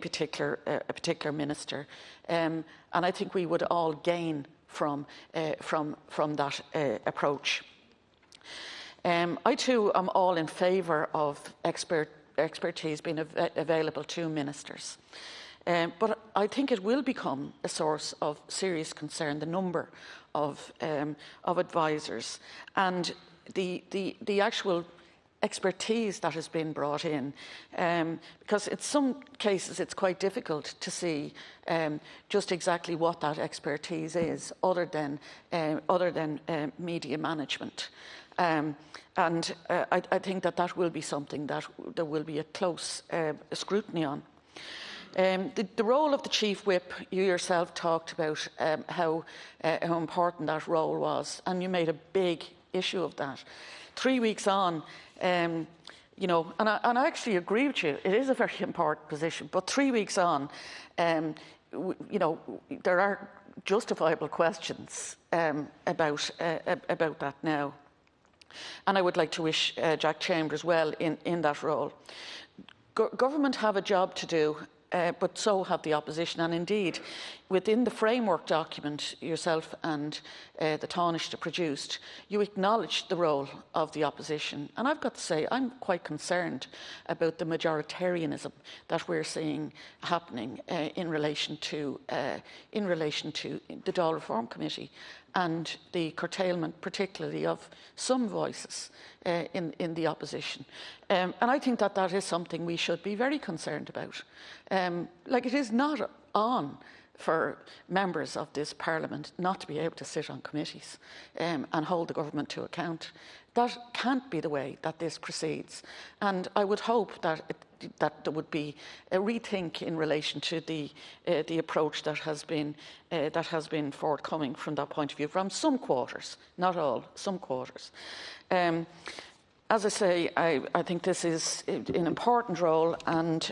particular minister. And I think we would all gain from that approach. I too am all in favour of expertise being available to ministers. But I think it will become a source of serious concern, the number of advisors and the actual expertise that has been brought in, because in some cases it's quite difficult to see just exactly what that expertise is, other than media management. I think that will be something that there will be a close scrutiny on. The role of the Chief Whip, you yourself talked about how important that role was, and you made a big issue of that. 3 weeks on, and I actually agree with you, it is a very important position, but 3 weeks on, there are justifiable questions about that now. And I would like to wish Jack Chambers well in that role. Government have a job to do, but so have the opposition. And indeed, within the framework document yourself and the Taoiseach produced, you acknowledged the role of the opposition. And I've got to say, I'm quite concerned about the majoritarianism that we're seeing happening in relation to the Dáil Reform Committee and the curtailment, particularly of some voices in the opposition. And I think that is something we should be very concerned about. It is not on for members of this Parliament not to be able to sit on committees and hold the government to account. That can't be the way that this proceeds. And I would hope that there would be a rethink in relation to the approach that has been forthcoming from that point of view, from some quarters, not all, some quarters. As I say, I think this is an important role, and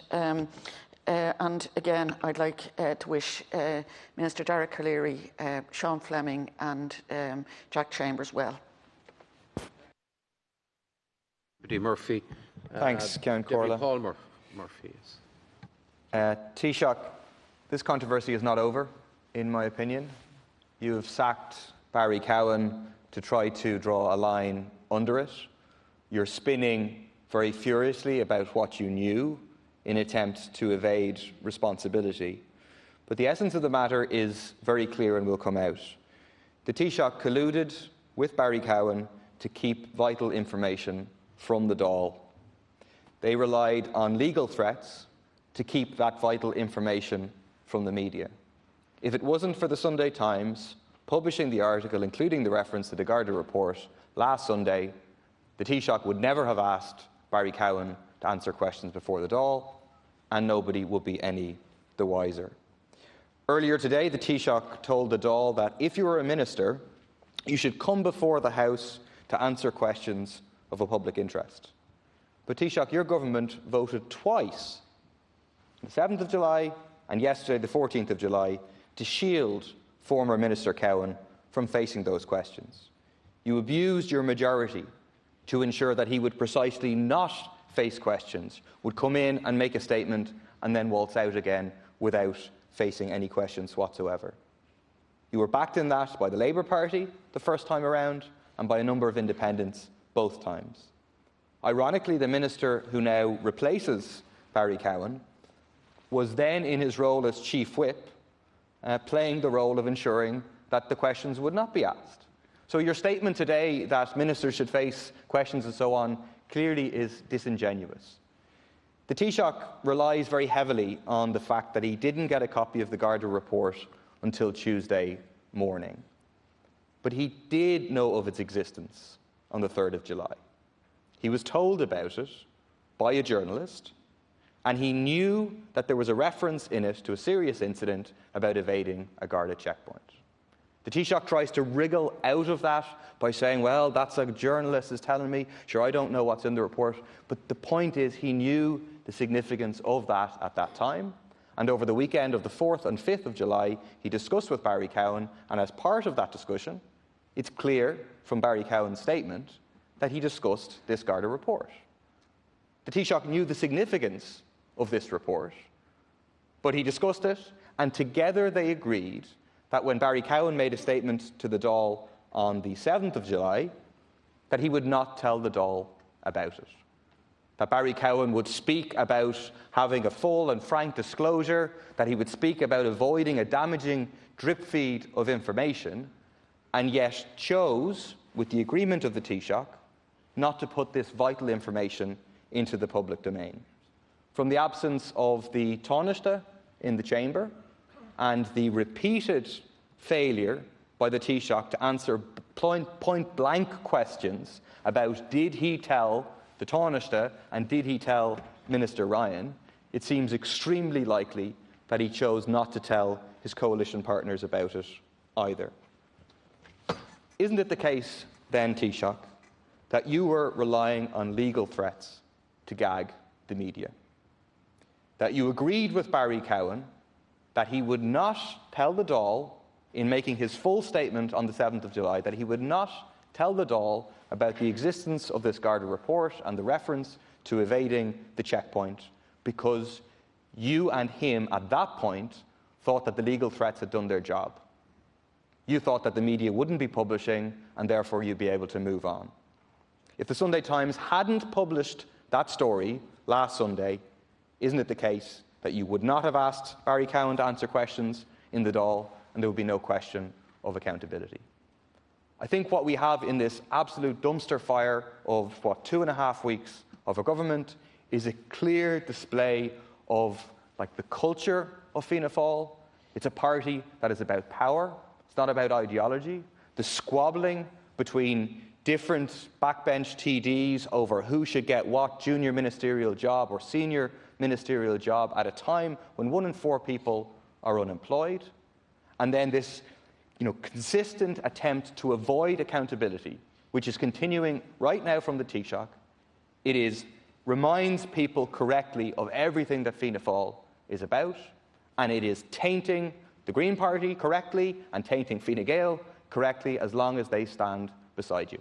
And again, I'd like to wish Minister Derek O'Leary, Sean Fleming and Jack Chambers well. Deputy Murphy. Thanks, Ceann Deputy Corla. Paul Murphy. Taoiseach, this controversy is not over, in my opinion. You have sacked Barry Cowen to try to draw a line under it. You're spinning very furiously about what you knew in attempt to evade responsibility. But the essence of the matter is very clear and will come out. The Taoiseach colluded with Barry Cowen to keep vital information from the Dáil. They relied on legal threats to keep that vital information from the media. If it wasn't for the Sunday Times publishing the article, including the reference to the Garda report last Sunday, the Taoiseach would never have asked Barry Cowen to answer questions before the Dáil, and nobody would be any the wiser. Earlier today, the Taoiseach told the Dáil that if you were a minister, you should come before the House to answer questions of a public interest. But Taoiseach, your government voted twice, the 7th of July and yesterday, the 14th of July, to shield former Minister Cowen from facing those questions. You abused your majority to ensure that he would precisely not face questions, would come in and make a statement and then waltz out again without facing any questions whatsoever. You were backed in that by the Labour Party the first time around and by a number of independents both times. Ironically, the minister who now replaces Barry Cowen was then in his role as Chief Whip, playing the role of ensuring that the questions would not be asked. So your statement today that ministers should face questions and so on clearly is disingenuous. The Taoiseach relies very heavily on the fact that he didn't get a copy of the Garda report until Tuesday morning. But he did know of its existence on the 3rd of July. He was told about it by a journalist, and he knew that there was a reference in it to a serious incident about evading a Garda checkpoint. The Taoiseach tries to wriggle out of that by saying, well, that's a journalist is telling me, sure, I don't know what's in the report. But the point is he knew the significance of that at that time. And over the weekend of the 4th and 5th of July, he discussed with Barry Cowen, and as part of that discussion, it's clear from Barry Cowen's statement that he discussed this Garda report. The Taoiseach knew the significance of this report, but he discussed it, and together they agreed that when Barry Cowen made a statement to the Dáil on the 7th of July, that he would not tell the Dáil about it. That Barry Cowen would speak about having a full and frank disclosure, that he would speak about avoiding a damaging drip feed of information, and yet chose, with the agreement of the Taoiseach, not to put this vital information into the public domain. From the absence of the Taoiseach in the chamber and the repeated failure by the Taoiseach to answer point-blank questions about did he tell the Taoiseach and did he tell Minister Ryan, it seems extremely likely that he chose not to tell his coalition partners about it either. Isn't it the case, then, Taoiseach, that you were relying on legal threats to gag the media? That you agreed with Barry Cowen that he would not tell the Dáil, in making his full statement on the 7th of July, that he would not tell the Dáil about the existence of this Garda report and the reference to evading the checkpoint, because you and him at that point thought that the legal threats had done their job. You thought that the media wouldn't be publishing and therefore you'd be able to move on. If the Sunday Times hadn't published that story last Sunday, isn't it the case that you would not have asked Barry Cowen to answer questions in the Dáil and there would be no question of accountability? I think what we have in this absolute dumpster fire of, 2.5 weeks of a government is a clear display of the culture of Fianna Fáil. It's a party that is about power. It's not about ideology. The squabbling between different backbench TDs over who should get what junior ministerial job or senior ministerial job at a time when 1 in 4 people are unemployed. And then this consistent attempt to avoid accountability, which is continuing right now from the Taoiseach. It reminds people correctly of everything that Fianna Fáil is about, and it is tainting the Green Party correctly and tainting Fine Gael correctly as long as they stand beside you.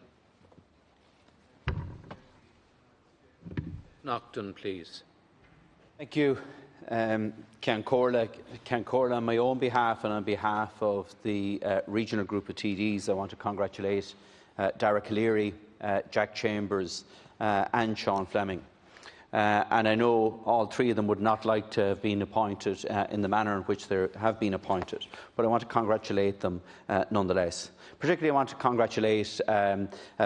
Nocton, please. Thank you, Ceann Comhairle. On my own behalf and on behalf of the regional group of TDs, I want to congratulate Dara Calleary, Jack Chambers and Sean Fleming. And I know all three of them would not like to have been appointed in the manner in which they have been appointed, but I want to congratulate them nonetheless. Particularly, I want to congratulate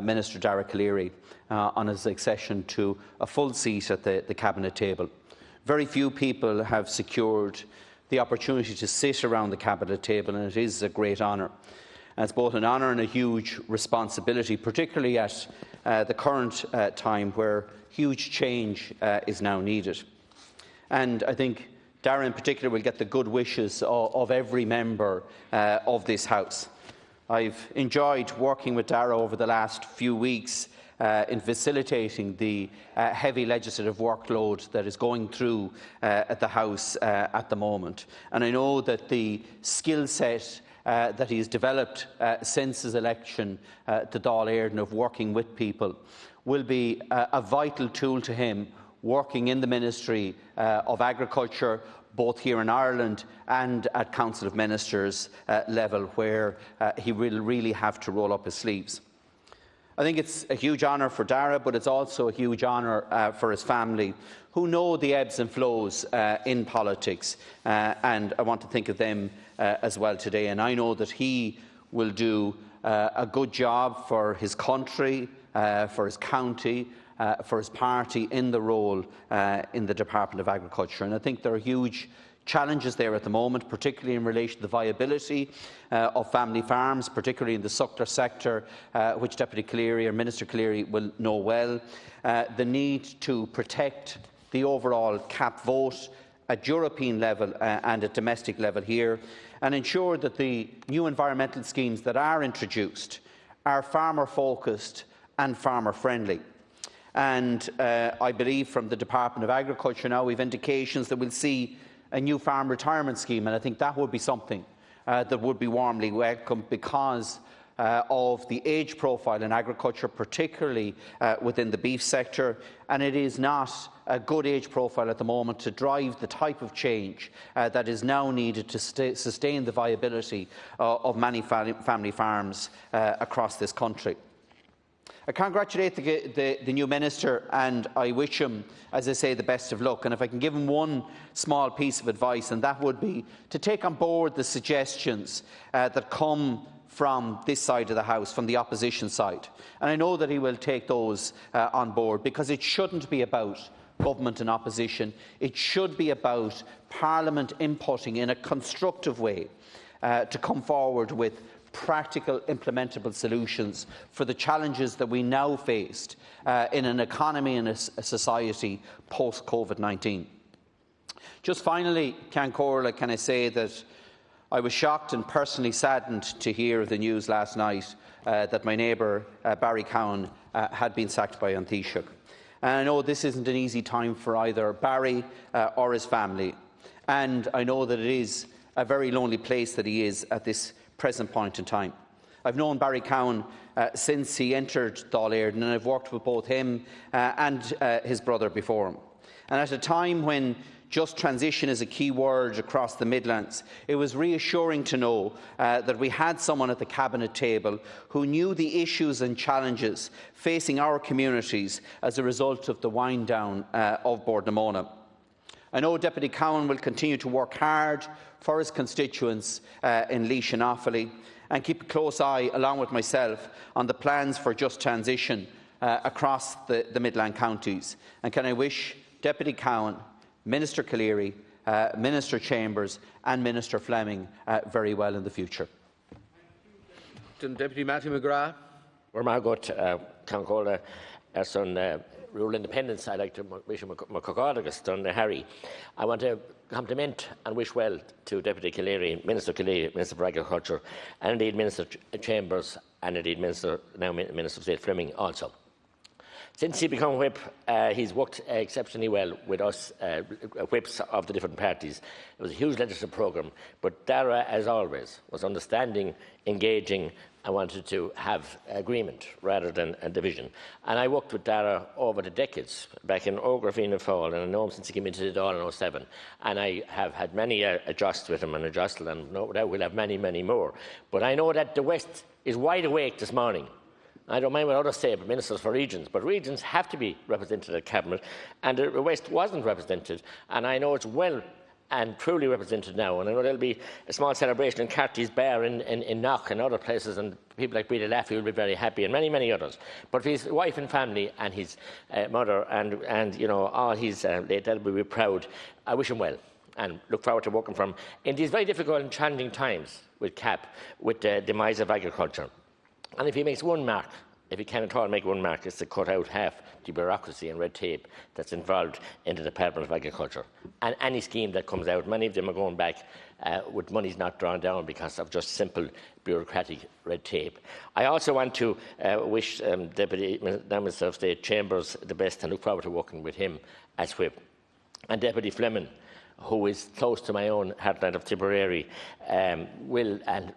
Minister Dara Calleary on his accession to a full seat at the Cabinet table. Very few people have secured the opportunity to sit around the Cabinet table, and it is a great honour. It's both an honour and a huge responsibility, particularly at the current time where huge change is now needed. And I think Dara in particular will get the good wishes of every member of this House. I've enjoyed working with Dara over the last few weeks in facilitating the heavy legislative workload that is going through at the House at the moment. And I know that the skill set that he has developed since his election to Dáil Éireann of working with people will be a vital tool to him working in the Ministry of Agriculture, both here in Ireland and at Council of Ministers level, where he will really have to roll up his sleeves. I think it's a huge honour for Dara, but it's also a huge honour for his family, who know the ebbs and flows in politics, and I want to think of them as well today. And I know that he will do a good job for his country, for his county, for his party in the role in the Department of Agriculture. And I think there are huge challenges there at the moment, particularly in relation to the viability of family farms, particularly in the suckler sector, which Deputy Calleary or Minister Calleary will know well. The need to protect the overall cap vote at European level and at domestic level here, and ensure that the new environmental schemes that are introduced are farmer-focused and farmer-friendly. And I believe from the Department of Agriculture now we've indications that we'll see a new farm retirement scheme, and I think that would be something that would be warmly welcomed because of the age profile in agriculture, particularly within the beef sector, and it is not a good age profile at the moment to drive the type of change that is now needed to sustain the viability of many family farms across this country. I congratulate the new Minister and I wish him, as I say, the best of luck. And if I can give him one small piece of advice, and that would be to take on board the suggestions that come from this side of the House, from the opposition side. And I know that he will take those on board, because it shouldn't be about government and opposition. It should be about Parliament inputting in a constructive way to come forward with practical, implementable solutions for the challenges that we now faced in an economy and a society post-COVID-19. Just finally, Ceann Comhairle, can I say that I was shocked and personally saddened to hear the news last night that my neighbour Barry Cowen had been sacked by An Taoiseach. And I know this isn't an easy time for either Barry or his family, and I know that it is a very lonely place that he is at this present point in time. I've known Barry Cowen since he entered Dáil Éireann, and I've worked with both him and his brother before him. And at a time when just transition is a key word across the Midlands, it was reassuring to know that we had someone at the Cabinet table who knew the issues and challenges facing our communities as a result of the wind down of Bordnamona. I know Deputy Cowen will continue to work hard for his constituents in Laois and Offaly, and keep a close eye, along with myself, on the plans for just transition across the Midland counties. And can I wish Deputy Cowen, Minister Calleary, Minister Chambers and Minister Fleming very well in the future. Deputy Matthew McGrath. We're now got Ceann Comhairle as on rural independence. I'd like to wish him a Harry. I want to compliment and wish well to Deputy Calleary, Minister for Agriculture, and indeed Minister Chambers, and indeed Minister of State Fleming also. Since he became whip, he's worked exceptionally well with us whips of the different parties. It was a huge legislative programme, but Dara, as always, was understanding, engaging, and wanted to have agreement rather than a division. And I worked with Dara over the decades, back in Ografine and Fall, and I know him since he came into the Dáil in 07. And I have had many adjusts with him and adjusted, and no doubt we'll have many, many more. But I know that the West is wide awake this morning. I don't mind what others say about ministers for regions, but regions have to be represented at Cabinet, and the West wasn't represented, and I know it's well and truly represented now. And I know there'll be a small celebration in Carty's Bar in Knock and other places, and people like Breda Laffey will be very happy, and many, many others. But for his wife and family and his mother and you know, all his they'll be proud. I wish him well and look forward to working for him in these very difficult and challenging times with CAP, with the demise of agriculture. And if he makes one mark, if he can at all make one mark, it's to cut out half the bureaucracy and red tape that's involved in the Department of Agriculture. And any scheme that comes out, many of them are going back with monies not drawn down because of just simple bureaucratic red tape. I also want to wish Deputy Minister of State Chambers the best and look forward to working with him as whip. And Deputy Fleming, who is close to my own heartland of Tipperary, and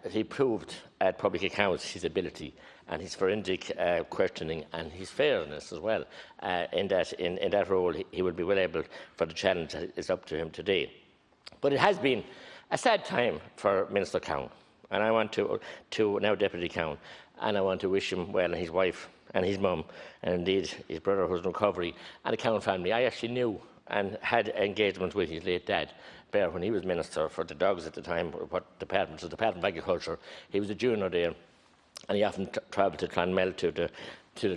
he proved at public accounts his ability and his forensic questioning and his fairness as well. In that role, he will be well able for the challenge that is up to him today. But it has been a sad time for Minister Cowen, and I want to now Deputy Cowen, and I want to wish him well, and his wife and his mum, and indeed his brother who's in recovery, and the Cowen family. I actually knew and had engagement with his late dad, Bear, when he was Minister for the Dogs at the time, what department, the Department of Agriculture. He was a junior there, and he often travelled to Clonmel to the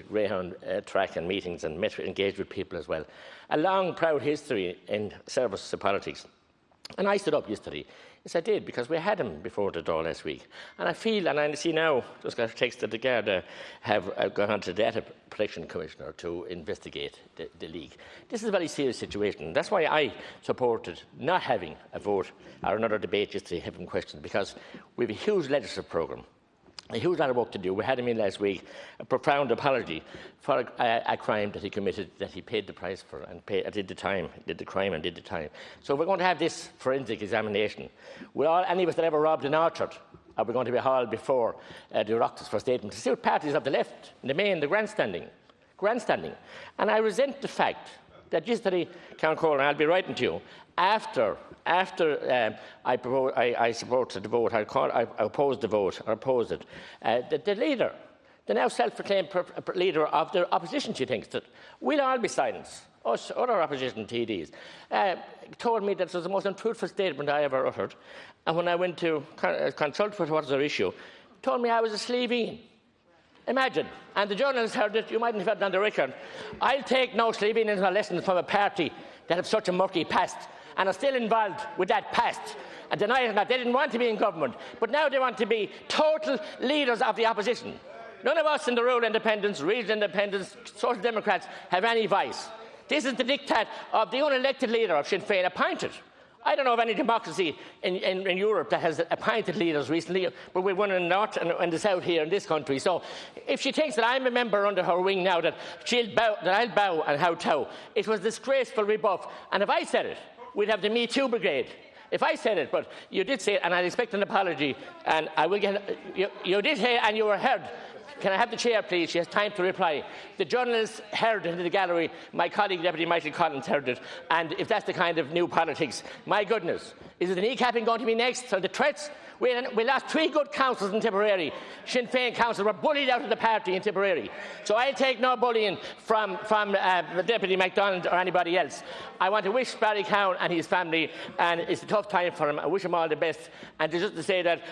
Greyhound track and meetings and engaged with people as well. A long, proud history in service to politics. And I stood up yesterday. Yes, I did, because we had him before the Dáil last week. And I feel, and I see now, just got a text that the Garda have gone on to the Data Protection Commissioner to investigate the league. This is a very serious situation. That's why I supported not having a vote or another debate yesterday, having questions, because we have a huge legislative programme. A huge lot of work to do. We had him in last week, a profound apology for a crime that he committed, that he paid the price for and did the crime and did the time. So we're going to have this forensic examination. Will any of us that ever robbed an orchard, are we going to be hauled before the Oireachtas for statement to see what parties of the left, in the main, the grandstanding. And I resent the fact that yesterday, Count Cowan, I'll be writing to you, after I supported the vote, I opposed the vote, or opposed it, the leader, the now self-proclaimed leader of the opposition, she thinks that we'll all be silenced. Us, other opposition TDs, told me that it was the most untruthful statement I ever uttered. And when I went to consult with what was their issue, told me I was a Slevene. Imagine. And the journalists heard it. You mightn't have heard it on the record. I'll take no Slevene as a lesson from a party that have such a murky past and are still involved with that past and denying that they didn't want to be in government, but now they want to be total leaders of the opposition. None of us in the rural independents, regional independents, social democrats have any voice. This is the diktat of the unelected leader of Sinn Féin, appointed. I don't know of any democracy in Europe that has appointed leaders recently, but we've one in the north and in the south here in this country. So if she thinks that I'm a member under her wing now, that I'll bow and kowtow, it was a disgraceful rebuff. And if I said it, we'd have the Me Too brigade. If I said it, but you did say it, and I expect an apology, and I will get. You did say, and you were heard. Can I have the chair, please? She has time to reply. The journalists heard it in the gallery. My colleague, Deputy Michael Collins, heard it. And if that's the kind of new politics, my goodness, is it the kneecapping going to be next? Or the threats? We lost 3 good councillors in Tipperary. Sinn Féin councillors were bullied out of the party in Tipperary. So I'll take no bullying from Deputy MacDonald or anybody else. I want to wish Barry Cowen and his family, and it's a tough time for him. I wish him all the best. And just to say that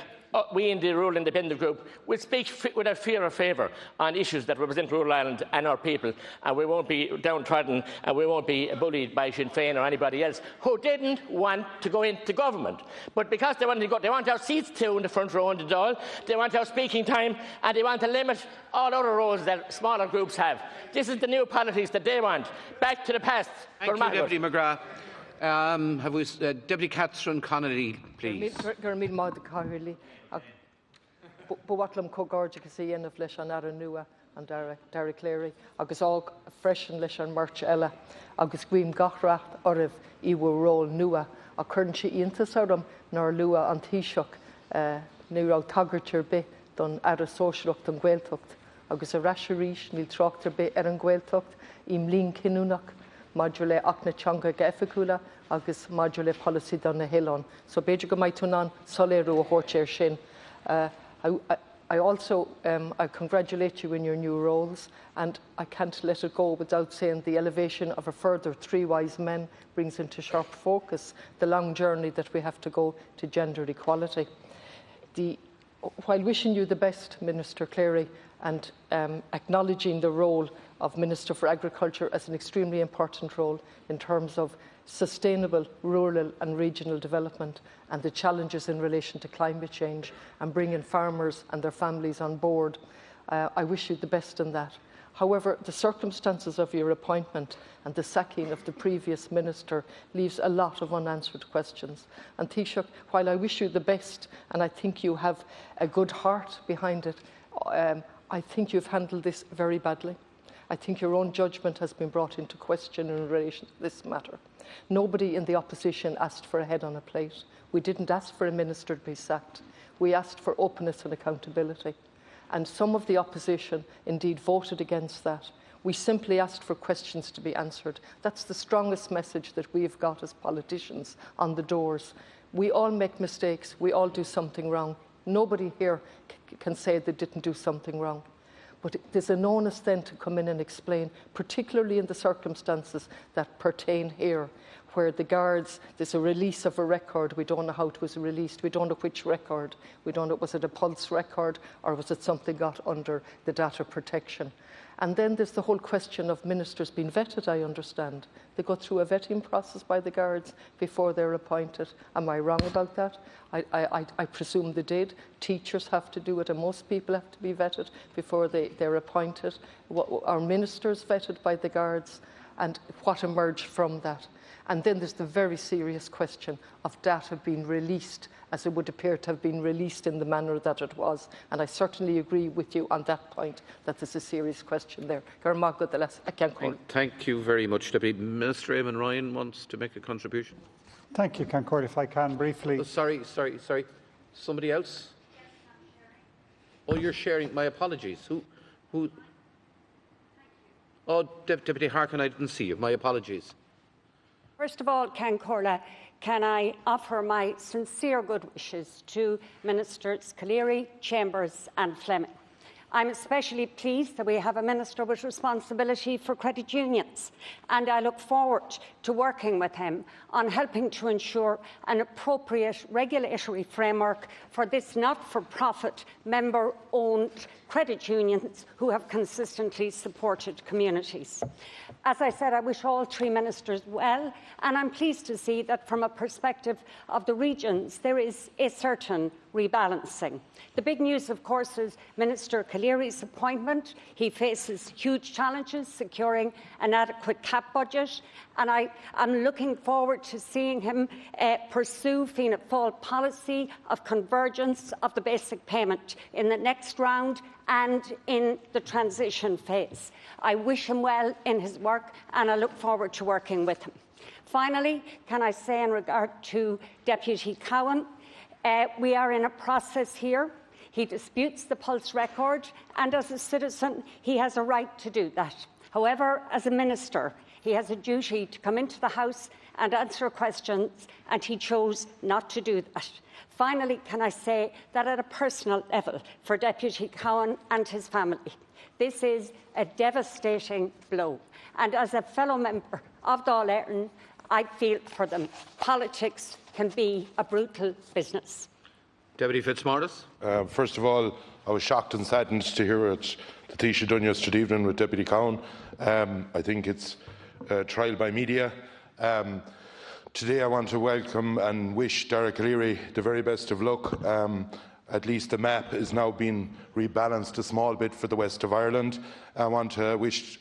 we in the Rural Independent Group will speak without fear or favour on issues that represent rural Ireland and our people, and we won't be downtrodden and we won't be bullied by Sinn Féin or anybody else who didn't want to go into government. But because they want our seats too in the front row in the Dáil, they want our speaking time, and they want to limit all other roles that smaller groups have. This is the new politics that they want. Back to the past. Thank you, Deputy McGrath. Have we Deputy Catherine Connolly, please? Bhuatlam Cogorja Cassia of Lesh an Ara Nua, an Derek Leary, agus ág freisin leis an mairt eile, agus guim gachracht oribh I bhfuil ról nua a chuann si iontas orm nar lua an Taoiseach nu rá tagartir be don ar a sóisireacht an Gaeltacht, agus a reisiríis níl tráchtar be ar an Gaeltacht I mlín cinúnach, maidir le ach na teanga gefacúla agus maidir le policy don na Hillón. So beidir go maith túnán soléirú a thuirtéir sin. I also I congratulate you in your new roles, and I can't let it go without saying the elevation of a further 3 wise men brings into sharp focus the long journey that we have to go to gender equality. While wishing you the best, Minister Cleary, and acknowledging the role of Minister for Agriculture as an extremely important role in terms of sustainable rural and regional development and the challenges in relation to climate change and bringing farmers and their families on board, I wish you the best in that. However, the circumstances of your appointment and the sacking of the previous minister leaves a lot of unanswered questions. And Taoiseach, while I wish you the best, and I think you have a good heart behind it, I think you've handled this very badly. I think your own judgment has been brought into question in relation to this matter. Nobody in the opposition asked for a head on a plate. We didn't ask for a minister to be sacked. We asked for openness and accountability. And some of the opposition indeed voted against that. We simply asked for questions to be answered. That's the strongest message that we've got as politicians on the doors. We all make mistakes. We all do something wrong. Nobody here can say they didn't do something wrong. But there's an onus then to come in and explain, particularly in the circumstances that pertain here, where the guards, there's a release of a record, we don't know how it was released, we don't know which record, we don't know, was it a pulse record or was it something got under the data protection? And then there's the whole question of ministers being vetted, I understand. They go through a vetting process by the guards before they're appointed. Am I wrong about that? I presume they did. Teachers have to do it, and most people have to be vetted before they're appointed. Are ministers vetted by the guards? And what emerged from that? And then there's the very serious question of data being released as it would appear to have been released in the manner that it was. And I certainly agree with you on that point, that there's a serious question there. Thank you very much, Deputy Minister. Eamon Ryan wants to make a contribution. Thank you, Concord. If I can briefly. Oh, sorry. Somebody else? Oh, you're sharing. My apologies. Who? Oh, Deputy Harkin, I didn't see you. My apologies. First of all, Corla, can I offer my sincere good wishes to Ministers Cleary, Chambers and Fleming. I'm especially pleased that we have a Minister with responsibility for credit unions, and I look forward to working with him on helping to ensure an appropriate regulatory framework for this not-for-profit member-owned credit unions who have consistently supported communities. As I said, I wish all 3 ministers well, and I'm pleased to see that from a perspective of the regions, there is a certain rebalancing. The big news, of course, is Minister Cleary's appointment. He faces huge challenges securing an adequate CAP budget, and I am looking forward to seeing him pursue Fianna Fáil policy of convergence of the basic payment in the next round and in the transition phase. I wish him well in his work, and I look forward to working with him. Finally, can I say in regard to Deputy Cowen, we are in a process here. He disputes the pulse record, and as a citizen, he has a right to do that. However, as a minister, he has a duty to come into the House and answer questions, and he chose not to do that. Finally, can I say that at a personal level for Deputy Cowen and his family, this is a devastating blow. And as a fellow member of Dáil Éireann, I feel for them. Politics can be a brutal business. Deputy Fitzmaurice. First of all, I was shocked and saddened to hear what the Taoiseach done yesterday evening with Deputy Cowen. I think it's trial by media. Today I want to welcome and wish Derek Leary the very best of luck. At least the map is now being rebalanced a small bit for the west of Ireland. I want to wish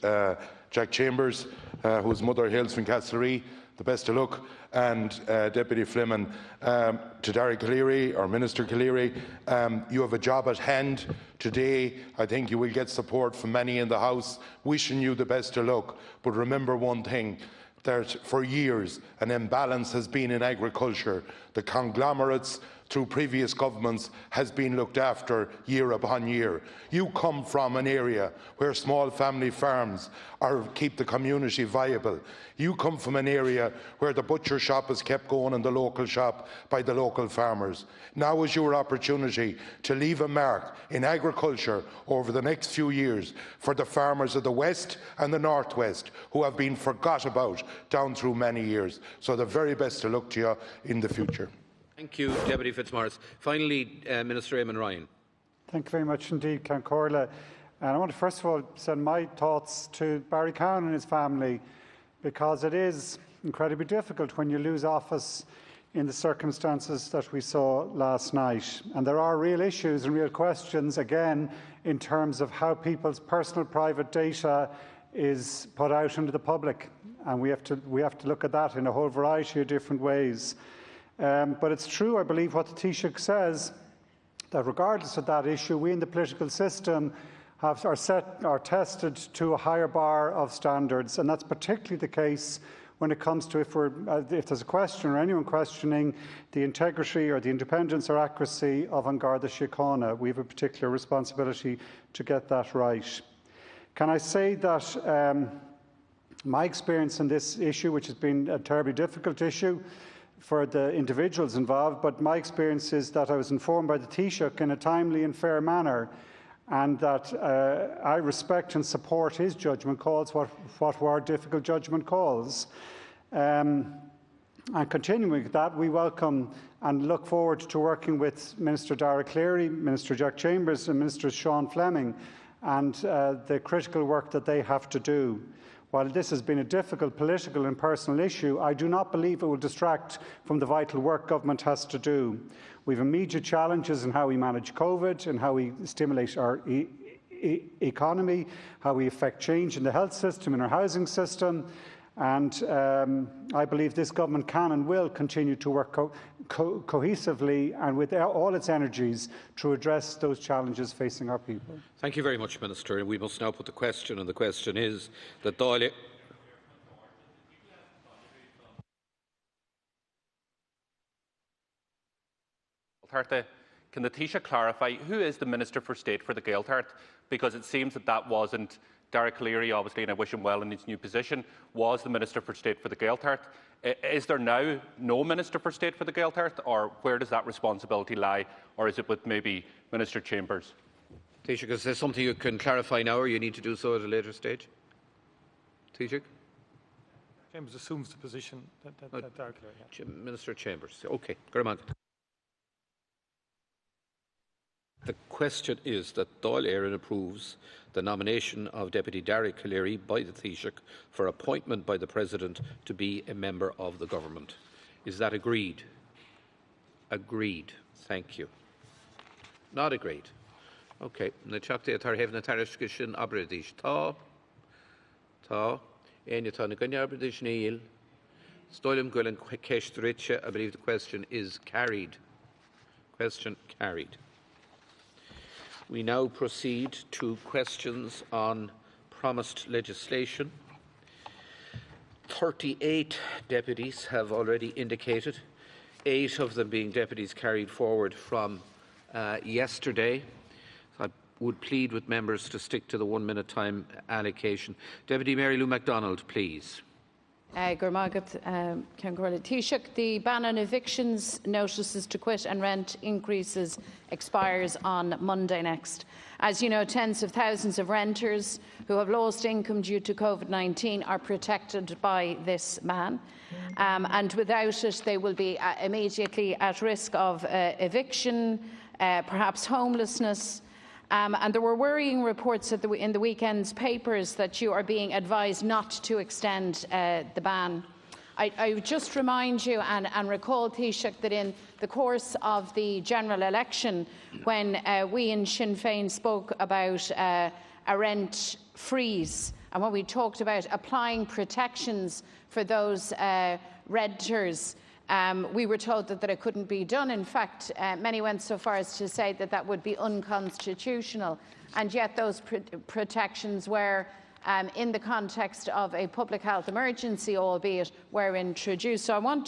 Jack Chambers, whose mother hails from Castlerea, the best of luck. And Deputy Fleming, to Derek Cleary, or Minister Cleary, you have a job at hand today. I think you will get support from many in the House. Wishing you the best of luck. But remember one thing, that for years an imbalance has been in agriculture. The conglomerates through previous governments has been looked after year upon year. You come from an area where small family farms keep the community viable. You come from an area where the butcher shop is kept going in the local shop by the local farmers. Now is your opportunity to leave a mark in agriculture over the next few years for the farmers of the West and the North West who have been forgot about down through many years. So the very best of luck to you in the future. Thank you, Deputy Fitzmaurice. Finally, Minister Eamon Ryan. Thank you very much indeed, Count Corla. And I want to first of all send my thoughts to Barry Cowen and his family, because it is incredibly difficult when you lose office in the circumstances that we saw last night. And there are real issues and real questions, again, in terms of how people's personal private data is put out into the public. And we have to look at that in a whole variety of different ways. But it's true, I believe, what the Taoiseach says, that regardless of that issue, we in the political system are tested to a higher bar of standards, and that's particularly the case when it comes to if there's a question or anyone questioning the integrity or the independence or accuracy of An Garda Síochána. We have a particular responsibility to get that right. Can I say that my experience in this issue, which has been a terribly difficult issue for the individuals involved, but my experience is that I was informed by the Taoiseach in a timely and fair manner, and that I respect and support his judgment calls, what were difficult judgment calls. And continuing with that, we welcome and look forward to working with Minister Dara Cleary, Minister Jack Chambers and Minister Sean Fleming, and the critical work that they have to do. While this has been a difficult political and personal issue, I do not believe it will distract from the vital work government has to do. We have immediate challenges in how we manage COVID and how we stimulate our economy, how we affect change in the health system and our housing system. And I believe this government can and will continue to work cohesively and with all its energies to address those challenges facing our people. Thank you very much, Minister. And we must now put the question, and the question is that Dáil. Can the Taoiseach clarify who is the Minister for State for the Gaeltacht? Because it seems that wasn't Derek Cleary, obviously, and I wish him well in his new position, was the Minister for State for the Gaeltacht. Is there now no Minister for State for the Gaeltacht, or where does that responsibility lie, or is it with maybe Minister Chambers? Taoiseach, is there something you can clarify now, or you need to do so at a later stage? Taoiseach? Chambers assumes the position that Derek Cleary had. Minister Chambers. OK. Good. The question is that Dáil Éireann approves the nomination of Deputy Derek Cleary by the Taoiseach for appointment by the President to be a member of the Government. Is that agreed? Agreed. Thank you. Not agreed. OK. Na teachta tar hefna tarisca sin abradís. Tá. Éine tá na gunne abradís níl. Stoilm gwilin ceistritse. I believe the question is carried. Question carried. We now proceed to questions on promised legislation. 38 deputies have already indicated, 8 of them being deputies carried forward from yesterday. So I would plead with members to stick to the 1-minute time allocation. Deputy Mary Lou MacDonald, please. Taoiseach, the ban on evictions, notices to quit and rent increases expires on Monday next. As you know, tens of thousands of renters who have lost income due to COVID-19 are protected by this ban. And without it, they will be immediately at risk of eviction, perhaps homelessness. And there were worrying reports in the weekend's papers that you are being advised not to extend the ban. I would just remind you and recall, Taoiseach, that in the course of the general election, when we in Sinn Féin spoke about a rent freeze, and when we talked about applying protections for those renters. We were told that it couldn't be done. In fact, many went so far as to say that that would be unconstitutional, and yet those protections were, in the context of a public health emergency, albeit, were introduced. So I want